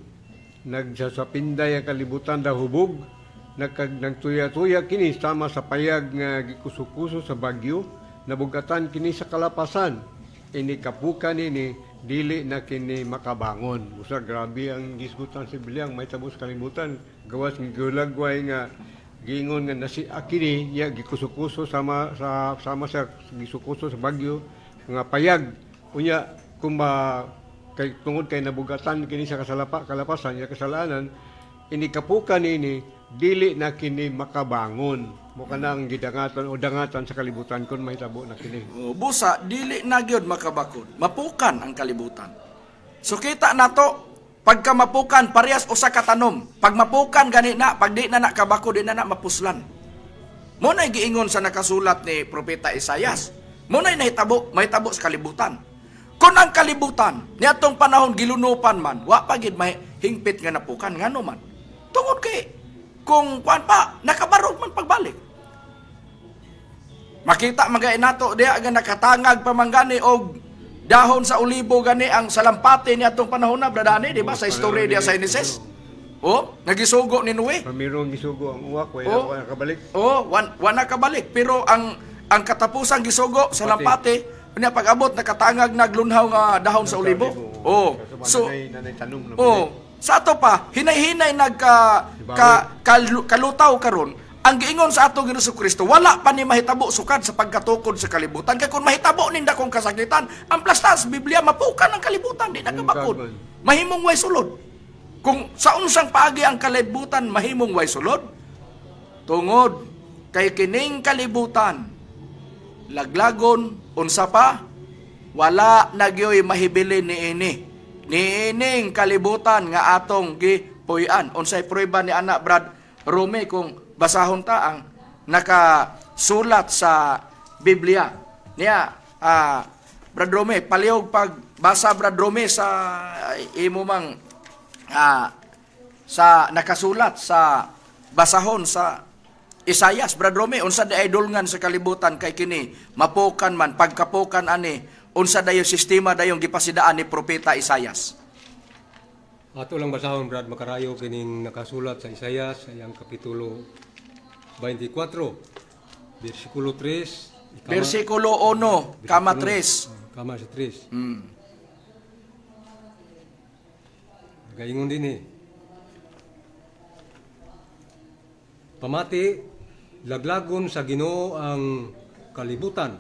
Speaker 2: Nagsasapinday ang kalibutan dahubog. Nagtuya-tuya kini sama sa payag nga gikuso-kuso sa bagyo. Nabugatan kini sa kalapasan. Inikapukan ini dili na kini makabangon. Usa grabe ang gisgutan sa Biblia ang mahitabo sa kalibutan. Gawas ng gulagway nga giingon nga nasiak kini ya gikuso-kuso sama sa gisukuso sa bagyo nga payag. Unya kung kay tungod kay nabugatan kini sa kalapasan ya kasalanan inikapukan ini dili na kini makabangon mo kanang gidangatan o dangatan sa kalibutan kun mahitabo na kini.
Speaker 1: Busa dili na gyud makabakod, mapukan ang kalibutan. So kita nato pagka mapukan parehas usa ka tanom. Pag mapukan gani na, pag di na nakabakod di na mapuslan. Mo na giingon sa nakasulat ni Propeta Isaias. Mo na mahitabo sa kalibutan. Kung ang kalibutan, niatong panahon gilunupan man, wa pa gid mahingpit nga napukan, ngano man. Tungod kay, kung kuan pa, nakabarog man pagbalik. Makita magay nato, diya nga nakatangag pamanggani og dahon sa olibo gani ang salampati niatong panahon na, bradani, di ba, sa istorya diya sa Genesis. Nagisugo ni Noe.
Speaker 2: Pamirong gisugo ang uwak, wala nakabalik.
Speaker 1: Wala nakabalik. Pero ang katapusang gisugo, salampati, niya pag-abot nakatangag naglunhaw nga dahon sa olibo. Sa ato pa hinay-hinay kalutaw karon. Ang giingon sa ato Ginoong Kristo, wala pa ni mahitabo sukad sa pagkatukod sa kalibutan. Kay kung mahitabo ninda kung kasakitan, ang plastas Biblia mapukan ang kalibutan, di nakabakod. Mahimong way sulod. Kung sa unsang paagi ang kalibutan mahimong way sulod, tungod kay kining kalibutan laglagon, unsa pa, wala nagyoy mahibilin ni ining kalibutan nga atong gipuy-an. Unsay prueba ni anak Brad Rome kung basahon ta ang nakasulat sa Biblia niya. Brad Rome, palihog pagbasa Brad Rome sa imo mang sa nakasulat sa basahon sa Isaias, Brad Rome, unsa day idolngan sa kalibutan kay kini mapukan man, pagkapukan ani, unsa dayo sistema dayong gipasidaan ni Propeta Isaias.
Speaker 3: Ato lang basahon Brad Makarayo kining nakasulat sa Isaias sa iyang kapitulo 24 bersikulo 3
Speaker 1: bersikulo 1 kama 3
Speaker 3: kama sa 3. Gaingon din pamati laglagon sa Ginoo ang kalibutan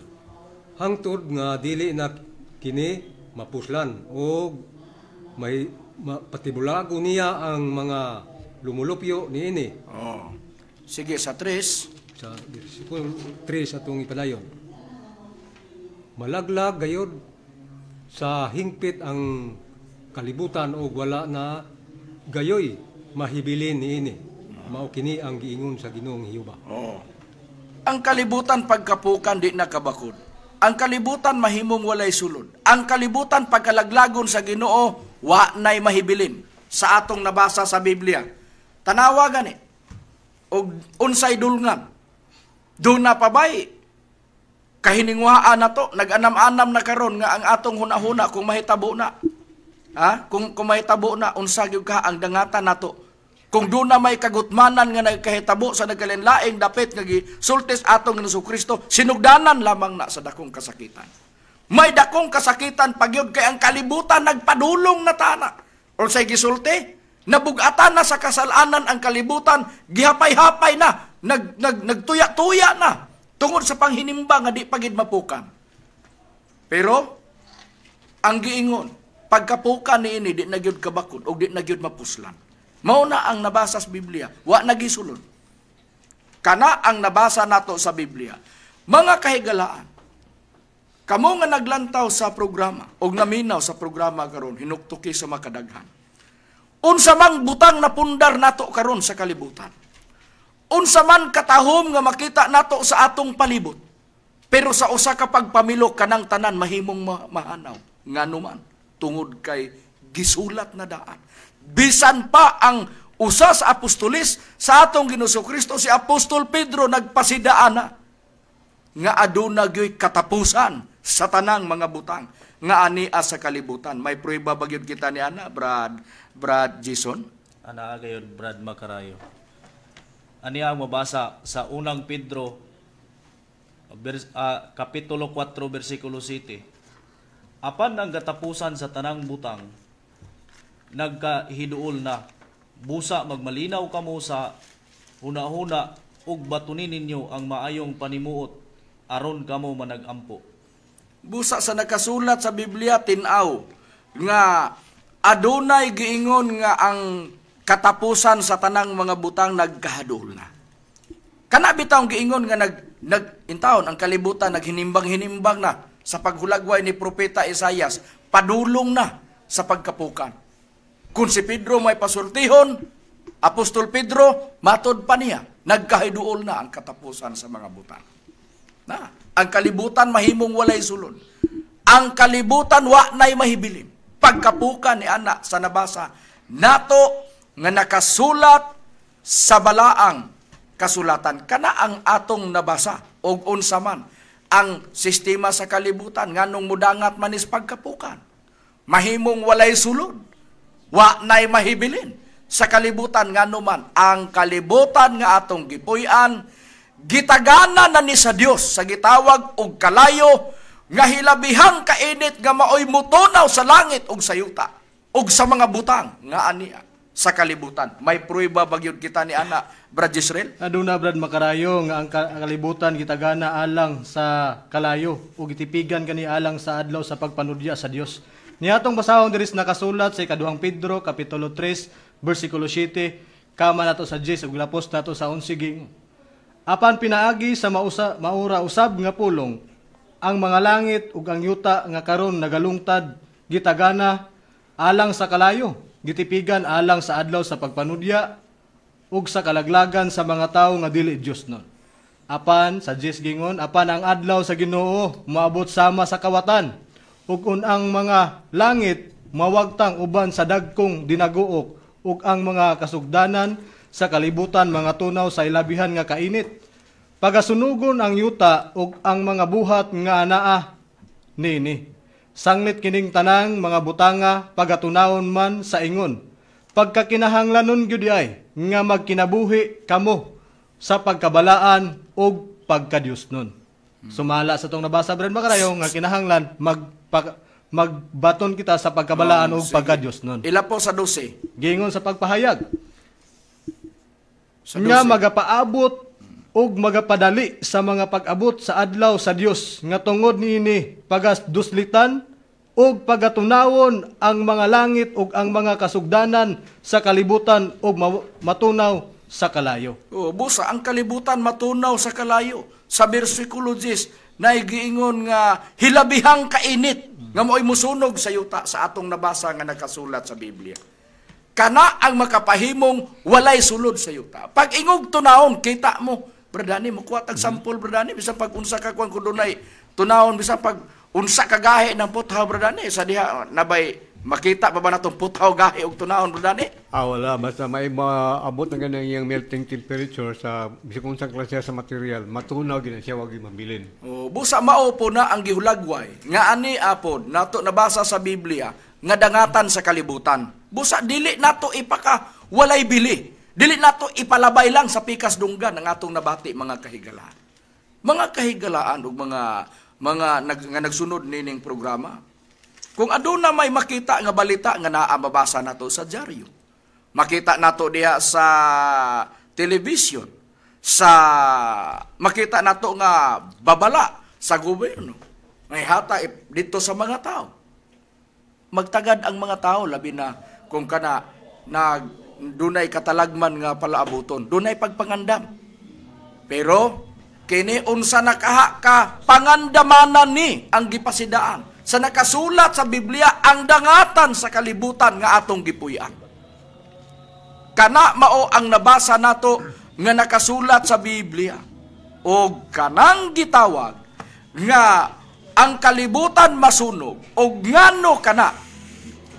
Speaker 3: hangtod nga dili na kini mapuslan o may patibulago niya ang mga lumulupyo niini.
Speaker 1: Sige, sa 3.
Speaker 3: Sa versikulo 3 atong ipadayon. Malaglag gayod sa hingpit ang kalibutan o wala na gayoy mahibilin niini. Mao kini ang giingon sa Ginoong Hiyuba.
Speaker 1: Ang kalibutan pagkapukan di nakabakod. Ang kalibutan mahimong walay sulod. Ang kalibutan pagkalaglagon sa Ginoo wa nay mahibilin. Sa atong nabasa sa Biblia. Tanawa gani. Og unsay dulngan. Doon na pabay. Kahiningwaan na to. Nag-anam-anam na karon nga ang atong hunahuna kung mahitabo na. Kung mahitabo na, unsag ka ang dangatan na to. Kung doon na may kagutmanan nga nagkahitabo sa nagkalinlaing dapit nga gisultis atong Hesus Kristo, sinugdanan lamang na sa dakong kasakitan. May dakong kasakitan pagyud kay ang kalibutan nagpadulong na tana. O say gisulti, nabugatan na sa kasalanan ang kalibutan, gihapay-hapay na, nagtuya-tuya na, tungod sa panghinimba nga di pagid mapukan. Pero, ang giingon, pagkapukan ni ini, di nagyud kabakod, o di nagyud mapuslan. Mao na ang nabasa sa Biblia, wa nagisulod. Kana ang nabasa nato sa Biblia. Mga kahigalaan, kamo nga naglantaw sa programa, o naminaw sa programa karon, hinuktuki sa makadaghan. Unsa mang butang na pundar nato karon sa kalibutan. Unsa man katahom nga makita nato sa atong palibot. Pero sa usa ka pagpamilok kanang tanan mahimong mahanaw. Nganuman tungod kay gisulat na daan. Bisan pa ang usa sa apostolis sa atong Ginoong Kristo, si Apostol Pedro nagpasidaan na nga aduna gyoy katapusan sa tanang mga butang nga ania sa kalibutan. May prueba ba gyud kita ni ana, Brad Jason?
Speaker 5: Ana gayud Brad Macarayo. Ani ang mabasa sa unang Pedro kapitulo 4 bersikulo 7. Apan ang katapusan sa tanang butang nagkahiduol na, busa magmalinaw kamo sa huna-huna ug batunin ninyo ang maayong panimuot aron kamo managampo.
Speaker 1: Busa sa nakasulat sa Biblia tin-aw nga adunay giingon nga ang katapusan sa tanang mga butang nagkahadol na. Kana bitaw giingon nga intawon ang kalibutan naghinimbang-hinimbang na sa paghulagway ni propeta Isaias, padulong na sa pagkapukan. Kung si Pedro may pasultihon, Apostol Pedro, matod pa niya, nagkahiduol na ang katapusan sa mga butang. Na, ang kalibutan mahimong walay sulod. Ang kalibutan wa nay mahibilin. Pagkapukan ni ana sa nabasa nato nga nakasulat sa balaang kasulatan. Kana ang atong nabasa og unsa man ang sistema sa kalibutan nganong mudangat manis pagkapukan. Mahimong walay sulod. Wa nay mahibilin sa kalibutan nganuman. Ang kalibutan nga atong gipuy-an gitagana na ni sa Dios sa gitawag og kalayo nga hilabihang kainit nga maoy mutunaw sa langit og sa yuta og sa mga butang nga ania sa kalibutan. May prueba bagyod kita ni ana, Brad Israel?
Speaker 4: Aduna Brad Macarayo nga ang kalibutan gitagana alang sa kalayo ug gitipigan kani alang sa adlaw sa pagpanudya sa Dios. Niatong basahon diri nakasulat sa ikaduhang Pedro kapitulo 3 bersikulo 7 kama nato sa 10 ug lapos nato sa 11 ging. Apan pinaagi sa maura usab nga pulong ang mga langit ug ang yuta nga karon nagalungtad gitagana alang sa kalayo, gitipigan alang sa adlaw sa pagpanudya ug sa kalaglagan sa mga tawo nga dili Dios non. Apan sa 10 gingon, apan ang adlaw sa Ginoo moabot sama sa kawatan. Ug ang mga langit mawagtang uban sa dagkong dinaguok ug ang mga kasugdanan sa kalibutan mga tunaw sa ilabihan nga kainit. Pagasunugon ang yuta ug ang mga buhat nga anaa nini. Sanglit kining tanang mga butanga pagatunawon man sa ingon. Pagkakinahanglanon gyud ay nga magkinabuhi kamo sa pagkabalaan ug pagkadiosnon. Sumala sa tong nabasa Brad Macarayo nga kinahanglan magbaton kita sa pagkabalaan ug pagka-Dios nun.
Speaker 1: Ila po sa 12.
Speaker 4: Gingon sa pagpahayag.
Speaker 1: Sa
Speaker 4: Nga
Speaker 1: 12.
Speaker 4: magapaabot ug magapadali sa mga pag-abot sa adlaw sa Dios nga tungod niini pagasduslitan ug pagatunawon ang mga langit ug ang mga kasugdanan sa kalibutan ug matunaw sa kalayo.
Speaker 1: Busa, ang kalibutan matunaw sa kalayo. Sa versikulo 10, naigiingon nga hilabihang kainit nga mo'y musunog sa yuta sa atong nabasa nga nakasulat sa Biblia. Kana ang makapahimong walay sulod sa yuta. Pag ingog tunahon, kita mo, bradani, mukuha tag sampol, bradani, bisan pag unsa ka kung dunay tunahon, bisan pag unsa ka gahi ng puthaw, bradani, sa diha, nabay, makita pa ba na itong puthaw gahi og tunahon, bradani?
Speaker 2: Wala. Basta may maabot na ganang yung melting temperature sa bisag kung saan klase sa material, matunaw gina siya, wag mabilin.
Speaker 1: Busa mao po na ang gihulagway, nga ani apod, nato nabasa sa Biblia, nga dangatan sa kalibutan. Busa, dili nato ipaka walay bili. Dili nato ipalabay lang sa pikas dunggan ang atong nabati mga kahigalaan. Mga kahigalaan ug nga nagsunod nining programa. Kung aduna may makita nga balita nga naa mabasa nato sa dyaryo. Makita nato diha sa television, makita nato nga babala sa gobyerno. May hata dito sa mga tao. Magtagad ang mga tao labi na kung kana dunay katalagman nga palaabuton, dunay pagpangandam. Pero kini unsa nakaha ka pangandamanan ni ang gipasidaan. Sa nakasulat sa Biblia ang dangatan sa kalibutan nga atong gipuy-an. Kana mao ang nabasa nato nga nakasulat sa Biblia. O kanang gitawag nga ang kalibutan masunog o ngano kana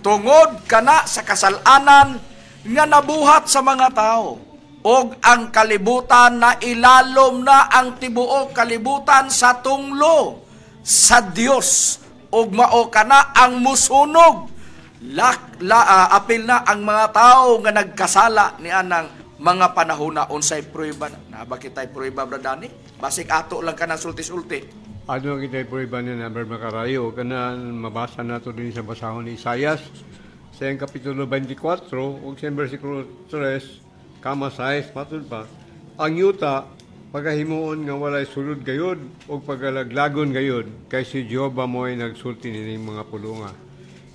Speaker 1: tungod kana sa kasalanan nga nabuhat sa mga tao. Og ang kalibutan na ilalom na ang tibuok kalibutan sa tunglo sa Dios. Og mao kana ang musunog. Apil na ang mga tao nga nagkasala ni anang mga panahon na unsay prueba na. Bakitay prueba, bradani? Basik ato lang ka ng sulti-sulti.
Speaker 2: Ano ang kita'y prueba niya na makarayo? Kana mabasa nato din sa basahon ni Isaias sa kapitulo 24 ug sa versikulo 3 kama 6 matud pa. Ang yuta pagahimuon nga walay sulod gayud o pagalaglagon gayud kay si Jehovah mo'y nagsulti nining mga pulunga.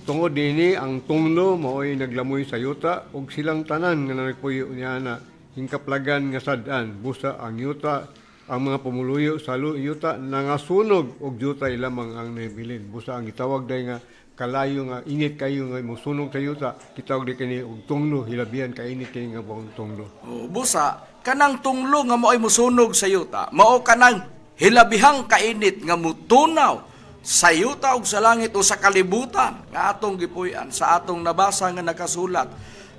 Speaker 2: Tungod nini ang tunglo mo'y naglamoy sa yuta ug silang tanan nga nagpuyo niya na hingkaplagan nga sadan busa ang yuta ang mga pumuluyo sa yuta nangasunog og yuta lamang ang nabilin. Busa ang gitawag day nga kalayo nga init kayo nga musunog sa yuta kitawag di kini og tunglo hilabihan ka init kini nga buong tunglo.
Speaker 1: Busa kanang tunglo nga mo'y musunog sa yuta, mao kanang hilabihang kainit nga mutunaw sa yuta ug sa langit o sa kalibutan nga atong gipuy-an sa atong nabasa nga nakasulat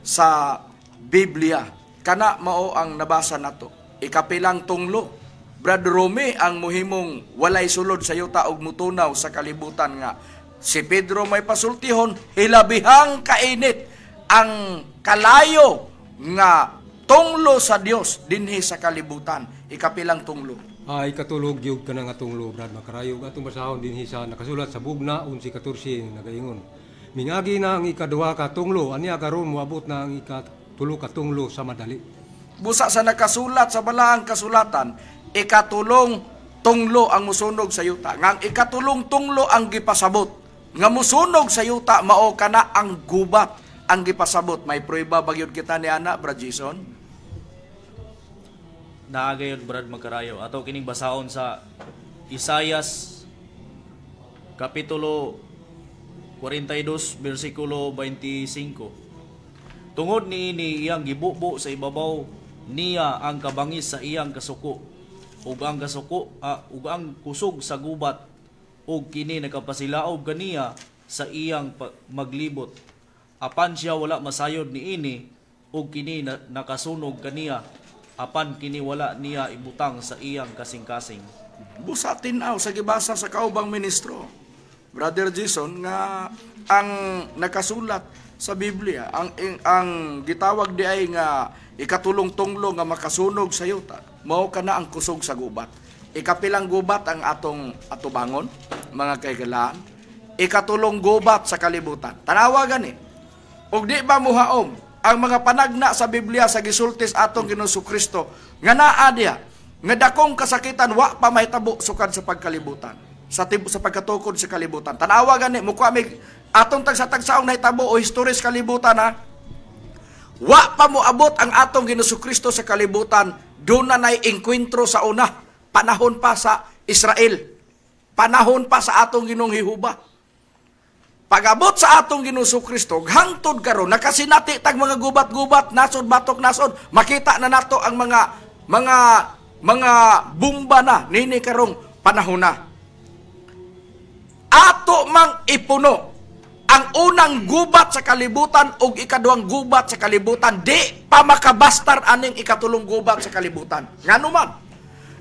Speaker 1: sa Biblia. Kana mao ang nabasa nato. Ikapilang tunglo. Brad Rome ang muhimong walay sulod sa yuta ug mutunaw sa kalibutan nga si Pedro may pasultihon hilabihang kainit ang kalayo nga tunglo sa Dios dinhi sa kalibutan. Ikapilang tunglo.
Speaker 3: Ikatulog gyud ka nga tunglo, Brad Makarayo. Atong basahon dinhi sa nakasulat sa Bugna 11:14 nagaingon. Mingagi na ang ikaduha ka tunglo, aniya karon moabot na ang ikatulo ka tunglo sa madali.
Speaker 1: Busa sa nakasulat sa balaang kasulatan, ikatulong tunglo ang musunog sa yuta. Nga ikatulong tunglo ang gipasabot. Nga musunog sa yuta mao kana ang gubat ang gipasabot. May prueba bagyod kita ni ana, Brad Jason?
Speaker 5: Naagayon, Brad Magkarayo. Ato kining basahon sa Isaias kapitulo 42 versikulo 25. Tungod niini iyang gibubo sa ibabaw niya ang kabangis sa iyang kasuko ug ang kusog sa gubat ug kini nagapasilaob kaniya sa iyang maglibot. Apan siya wala masayod niini ug kini nakasunog kaniya apan kini wala niya ibutang sa iyang kasing-kasing.
Speaker 1: Busa tinaw sa gibasa sa kaubang ministro, Brother Jason, nga ang nakasulat sa Biblia, ang gitawag di ay nga ikatulong tunglo nga makasunog sa yuta, mao kana ang kusog sa gubat. Ikapilang gubat ang atong atubangon, mga kaigalaan. Ikatulong gubat sa kalibutan. Tanawa gani. Og di ba muhaom ang mga panagna sa Biblia sa gisultis atong Ginoong Kristo nga naa diha nga dakong kasakitan wa pa mahitabo sukad sa pagkalibutan sa pagkatukod sa kalibutan. Tanawa gani mukha may atong tagsa-tagsaong nahitabo o history sa kalibutan ha. Wa pa mo abot ang atong Ginoong Kristo sa kalibutan, doon na nay engkwentro sa una. Panahon pa sa Israel. Panahon pa sa atong Ginoong Jehova. Pag-abot sa atong Ginoong Kristo, hangtod karon nakasinati tag mga gubat-gubat, nasod batok nasod, makita na nato ang mga bomba na nini karong panahon na. Ato mang ipuno ang unang gubat sa kalibutan ug ikaduhang gubat sa kalibutan, di pa makabastar aning ikatulong gubat sa kalibutan. Nganuman,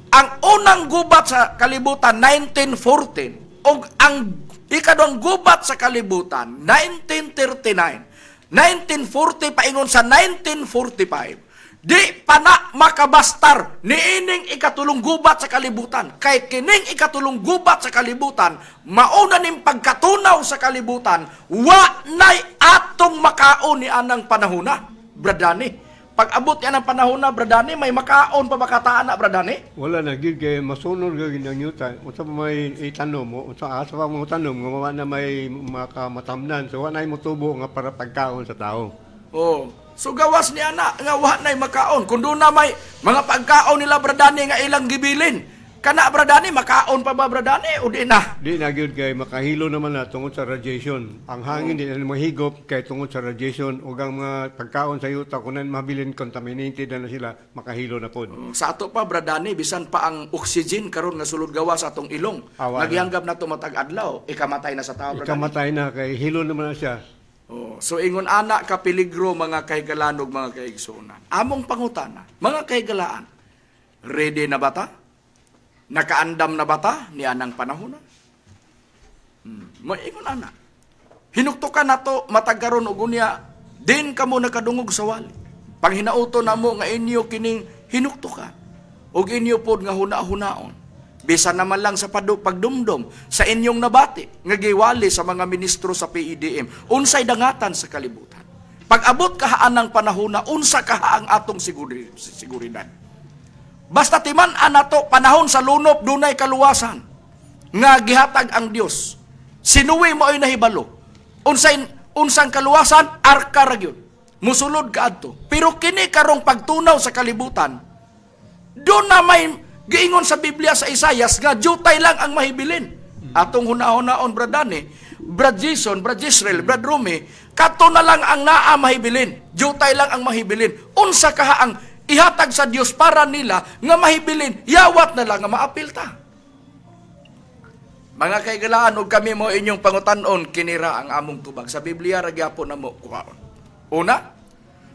Speaker 1: ang unang gubat sa kalibutan 1914 ug ang ikaduhang gubat sa kalibutan 1939. 1940 paingon sa 1945. Di pa na makabastar niining ikatulong gubat sa kalibutan. Kay kining ikatulong gubat sa kalibutan, mauna ning pagkatunaw sa kalibutan, wa nay atong makaon ni anang panahona, Bradani. Pag abot yan ang panahon na, Bradani, may makaon pa makataan na, Bradani?
Speaker 2: Wala na gid kay masunod gyud ang yuta. Unsa pa may itanom mo, unsa asa pa mo tanom nga wa na may makamatamnan. So wa na mo tubo nga para pagkaon sa tao.
Speaker 1: Oh, so gawas ni ana nga wa nay makaon. Kun doon na may mga pagkaon nila, Bradani, nga ilang gibilin. Kana, Bradani, makaon pa ba, Bradani, o di na?
Speaker 2: Di na gyud kay makahilo naman na tungod sa radiation. Ang hangin di na mahigop kay tungod sa radiation ug ang mga pagkaon sa yuta kunan mabilin contaminated na sila, makahilo na pod.
Speaker 1: Sa ato pa, Bradani, bisan pa ang oxygen karon nga sulod gawa sa atong ilong. Nagyanggap na to matag adlaw, ikamatay na sa tao, Bradani.
Speaker 2: Ikamatay na kay hilo naman na siya.
Speaker 1: Oh, so ingon ana ka peligro mga kahigalaan ug mga kaigsuonan. Among pangutana, mga kahigalaan, ready na ba ta? Nakaandam na ba ta ni anang panahon na? Ingon ana. Hinuktukan nato matag karon ug unya din kamo nakadungog sa wali. Panghinauton namo nga inyo kining hinuktukan ug inyo pod nga huna-hunaon. Bisan naman lang sa pagdumdum sa inyong nabati nga giwali sa mga ministro sa PEDM, unsay dangatan sa kalibutan. Pag-abot kahaan ng panahon na unsa kaha ang atong seguridad. Basta timan-an nato panahon sa lunop dunay kaluwasan nga gihatag ang Dios. Sinuwi mo ay nahibalo. Unsang kaluwasan arka ra gyud. Musulod kaadto. Pero kini karong pagtunaw sa kalibutan, do na may giingon sa Biblia sa Isayas nga jutay lang ang mahibilin. Atong hunahon-naon, Bradani, Brad Jason, Brad Jisrael, Brad Rumi, kato na lang ang naa mahibilin. Jutay lang ang mahibilin. Unsa kaha ang ihatag sa Dios para nila nga mahibilin, yawat na lang nga maapil ta. Mga kaigalaan, og kami mo inyong pangutan-on, kinira ang among tubag. Sa Biblia, ragyapon na mo kuhaon. Una,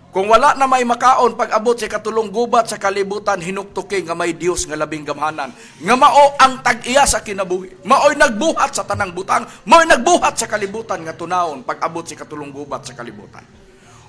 Speaker 1: kung wala na may makaon pag-abot sa katulong gubat sa kalibutan, hinuktuki nga may Dios nga labing gamhanan. Nga mao ang tag-iya sa kinabuhi. Mao'y nagbuhat sa tanang butang, mao'y nagbuhat sa kalibutan nga tunawon pag-abot sa katulong gubat sa kalibutan.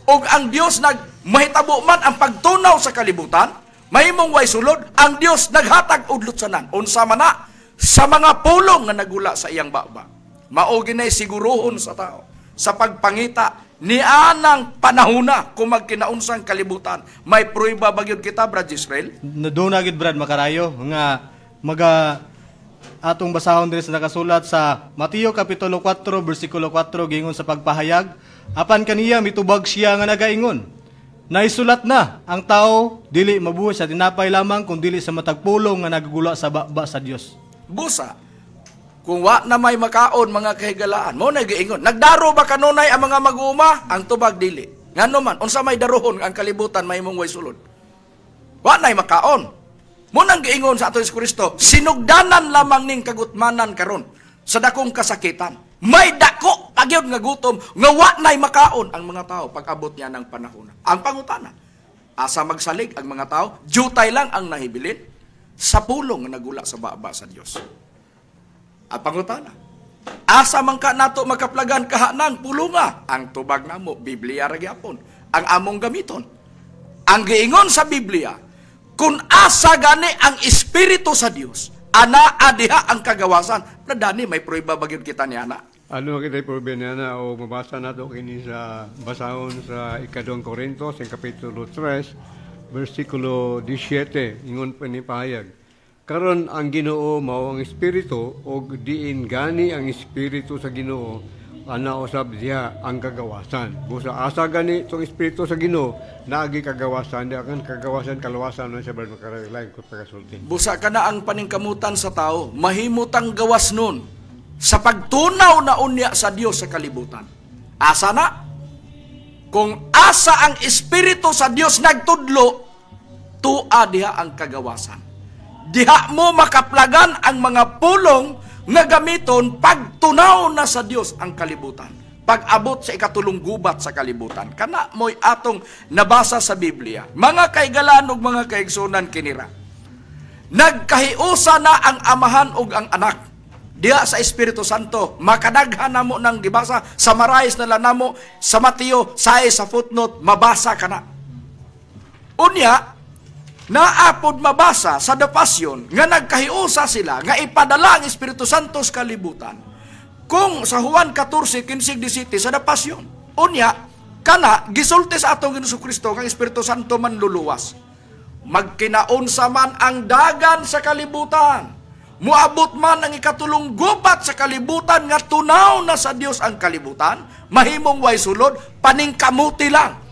Speaker 1: Og ang Dios mahitabo man ang pagtunaw sa kalibutan, mahimong way sulod, ang Dios naghatag og lutsanan. Unsa man na sa mga pulong nga nagula sa iyang baba. Mao ginay sigurohon sa tao sa pagpangita ni anang panahuna kung magkinaunsang kalibutan. May prueba bagyod kita, Brad Israel?
Speaker 4: Doon na gid, Brad, makarayo nga atong basahon diri sa nakasulat sa Mateo kapitulo 4 bersikulo 4 gingon sa pagpahayag, apan kaniya mitubag siya nga nagaingon, naisulat na ang tao dili mabuhi sa tinapay lamang kung dili sa matagpulong nga nagagula sa baba sa Dios.
Speaker 1: Busa, kung wa na may makaon mga kahigalaan, mo nagiingon, nagdaro ba kanunay ang mga mag-uuma? Ang tubag dili. Ngano man, unsa may darohon ang kalibutan may mong way sulod. Wa nay makaon. Mo nang giingon sa ato Kristo, sinugdanan lamang ning kagutmanan karon sa dakong kasakitan. May dako pagyud nga gutom nga wa nay makaon ang mga tao pag-abot niya ng panahon. Ang pangutana, asa magsalig ang mga tao, jutay lang ang nahibilin sa pulong nga nagula sa baba sa Dios. Ang pangutana, asa man ka nato makaplagan kahanang pulunga? Ang tubag namo, Biblia ra gyapon, ang among gamiton. Ang giingon sa Biblia, kung asa gani ang Espiritu sa Dios, ana adiha ang kagawasan. Pradani, may prueba bagyod kita ni ana.
Speaker 2: Ano kita problema na o mabasa nato kini sa basahon sa ikadong Korinto sa kapitulo 3 bersikulo 17 ingon pa ni pahayag. Karon ang Ginoo mao ang espiritu og diin gani ang espiritu sa Ginoo ana usab diha ang kagawasan. Busa asa gani itong Espiritu sa Ginoo naagi kagawasan, di akan kagawasan kaluwasan man sa Brad Macarayo lain ko pagasulti.
Speaker 1: Busa ka na ang paningkamutan sa tao, mahimutang gawas nun sa pagtunaw na unya sa Dios sa kalibutan. Asa na? Kung asa ang Espiritu sa Dios nagtudlo, tua diha ang kagawasan. Diha mo makaplagan ang mga pulong nga gamiton pagtunaw na sa Dios ang kalibutan. Pag-abot sa ikatulong gubat sa kalibutan. Kana mo'y atong nabasa sa Biblia. Mga kaigalan ug mga kaigsunan kinira. Nagkahiusa na ang amahan ug ang anak. Diha sa Espiritu Santo. Makadaghan na mo nang gibasa. Summarize na lang namo sa Mateo, sa footnote, mabasa ka na. Unya, naapod mabasa sa The Passion nga nagkahiusa sila nga ipadala ang Espiritu Santo sa kalibutan. Kung sa Juan 14:15-17 sa The Passion, unya kana gisulti sa atong Ginoong Kristo nga Espiritu Santo man luluwas. Magkinaunsa man ang dagan sa kalibutan, muabot man ang ikatulong gubat sa kalibutan nga tunaw na sa Dios ang kalibutan, mahimong way sulod, paningkamuti lang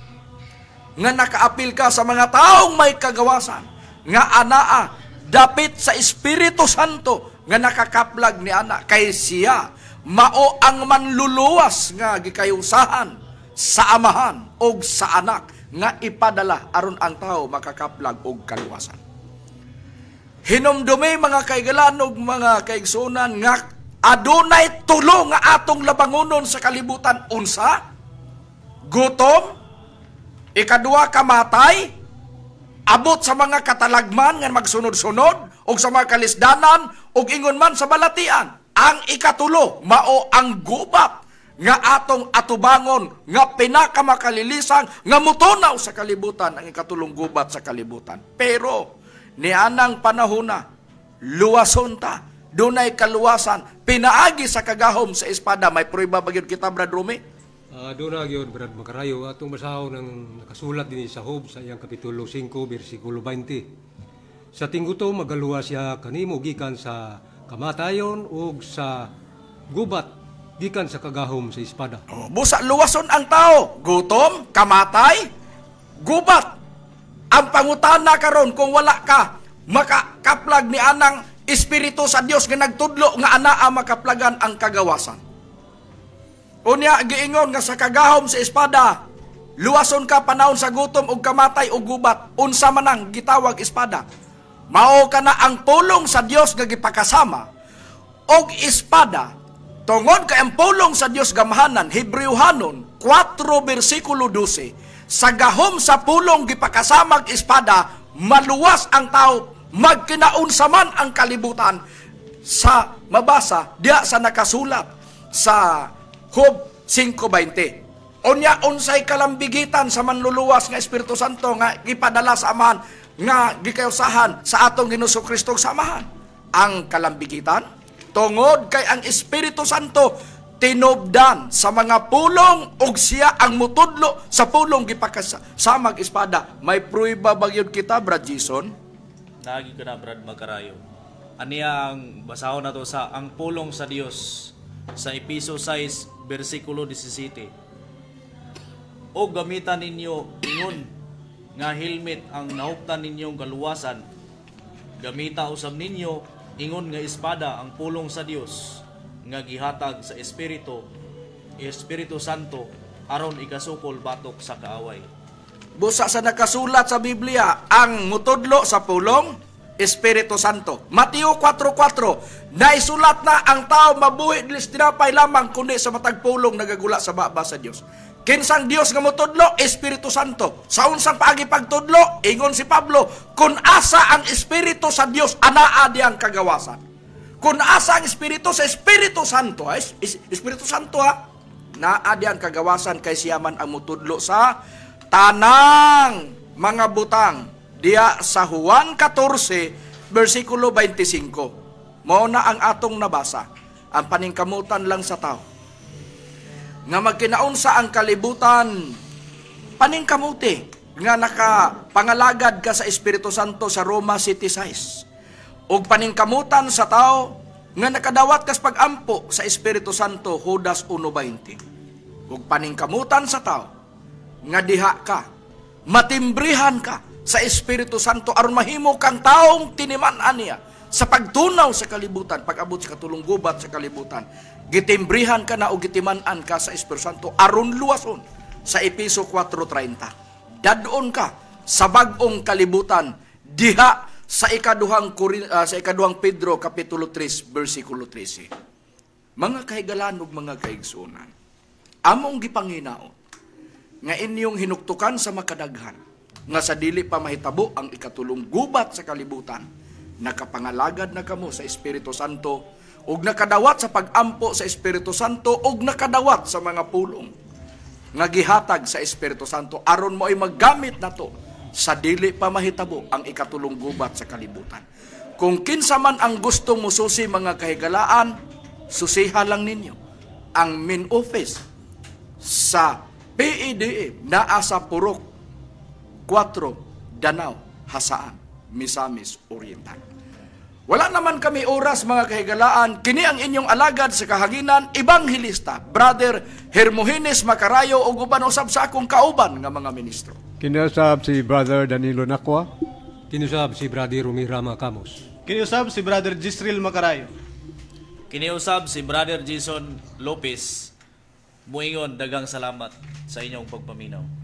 Speaker 1: nga nakaapil ka sa mga taong may kagawasan, nga anaa, dapit sa Espiritu Santo, nga nakakaplag ni ana, kay siya, mao ang manluluwas nga gikayusahan sa amahan o sa anak, nga ipadala aron ang tao makakaplag og kaluwasan. Hinumdumi mga kaigalan ug mga kaigsunan nga adunay tulo nga atong labangonon sa kalibutan. Unsa? Gutom. Ikadua, kamatay, abot sa mga katalagman nga magsunod-sunod, o sa mga kalisdanan, o ingon man sa balatian. Ang ikatulo, mao ang gubat, nga atong atubangon, nga pinakamakalilisan, nga mutunaw sa kalibutan, ang ikatulong gubat sa kalibutan. Pero, nianang panahona, luwason ta, dunay kaluwasan, pinaagi sa kagahom sa espada. May prueba ba gyud kita, Brad Rumi?
Speaker 3: Doon na yun, Brad Macarayo, atong basahon ng nakasulat din sa Job sa iyang Kapitulo 5, versikulo 20. Sa tingguto, magaluwa siya kanimo gikan sa kamatayon o sa gubat gikan sa kagahom sa espada.
Speaker 1: Busa luwason ang tao, gutom, kamatay, gubat. Ang pangutana karon kung wala ka makakaplag ni anang Espiritu sa Dios nga nagtudlo nga anaa makaplagan ang kagawasan. Unya giingon nga sa kagahom sa espada, luwason ka panahon sa gutom ug kamatay ug gubat. Unsa man ang gitawag espada? Mao kana ang pulong sa Dios nga gipakasama og espada. Tungod kay ang pulong sa Dios gamhanan, Hebrewhanon 4 versikulo 12. Sa gahom sa pulong gipakasama og espada, maluwas ang tao, magkinaunsa man ang kalibutan. Sa mabasa diya sa nakasulat sa Job 5:20. Unya unsay kalambigitan sa manluluwas nga Espiritu Santo nga ipadala sa amahan nga gikayusahan sa atong Ginoong Kristo sa amahan. Ang kalambigitan tungod kay ang Espiritu Santo tinubdan sa mga pulong ug siya ang mutudlo sa pulong gipakasamag espada. May prueba ba gyud kita, Brad Jason?
Speaker 5: Nagi ka na, Brad Macarayo. Aniya ang basahon nato sa ang pulong sa Dios sa Episo 6 versikulo 17. O gamitan ninyo ingon nga helmet ang nahuptan ninyong kaluwasan. Gamita usab ninyo ingon nga espada ang pulong sa Dios nga gihatag sa Espiritu Santo aron ikasukol batok sa kaaway.
Speaker 1: Busa sa nakasulat sa Biblia, ang mutudlo sa pulong Espiritu Santo. Mateo 4:4, naisulat na ang tao mabuhi dilis tinapay lamang kundi sa matag pulong nagagula sa baba sa Dios. Kinsang Dios nga mutudlo? Espiritu Santo. Sa unsang paagi pagtudlo, ingon si Pablo, kun asa ang Espiritu sa Dios, anaa di ang kagawasan. Kun asa ang Espiritu sa Espiritu Santo, Espiritu Santo naa di ang kagawasan kay siya man ang mutudlo sa tanang mga butang. Diya sa Juan 14, versikulo 25. Mao na ang atong nabasa. Ang paningkamutan lang sa tao. Nga magkinaunsa ang kalibutan, paningkamuti. Nga nakapangalagad ka sa Espiritu Santo sa Roma City 6. O paningkamutan sa tao, nga nakadawat kas pagampo sa Espiritu Santo, Judas 1:20. Ug paningkamutan sa tao nga diha ka, matimbrihan ka sa Espiritu Santo aron mahimo kang taong tiniman-an niya sa pagtunaw sa kalibutan, pag-abot sa katulong gubat sa kalibutan. Gitimbrihan ka na o gitiman-an ka sa Espiritu Santo aron luwason sa Epeso 4:30. Dadon ka sa bag-ong kalibutan diha sa ikaduhang Pedro kapitulo 3 bersikulo 13. Mga kahigalan ug mga kaigsunan, among gipanginaot nga inyong hinuktukan sa makadaghan nga sa dili pa mahitabo ang ikatulong gubat sa kalibutan, nakapangalagad na kamo sa Espiritu Santo ug nakadawat sa pag-ampo sa Espiritu Santo ug nakadawat sa mga pulong nga gihatag sa Espiritu Santo aron mo ay maggamit nato sa dili pa mahitabo ang ikatulong gubat sa kalibutan. Kung kinsa man ang gustong mususi mga kahigalaan, susiha lang ninyo ang main office sa PEDM naa sa Purok 4 Danao, Hasaan, Misamis Oriental. Wala naman kami oras mga kahigalaan, kini ang inyong alagad sa kahanginan, Ebanghilista, Brother Hermogenes Macarayo o uban usab sa akong kauban nga mga ministro.
Speaker 2: Kinasab si Brother Danilo Nakwa.
Speaker 3: Kinusab si Brother Rumirama Camus.
Speaker 4: Kiniusab si Brother Gisril Macarayo.
Speaker 5: Kiniusab si Brother Jason Lopez. Muingon dagang salamat sa inyong pagpaminaw.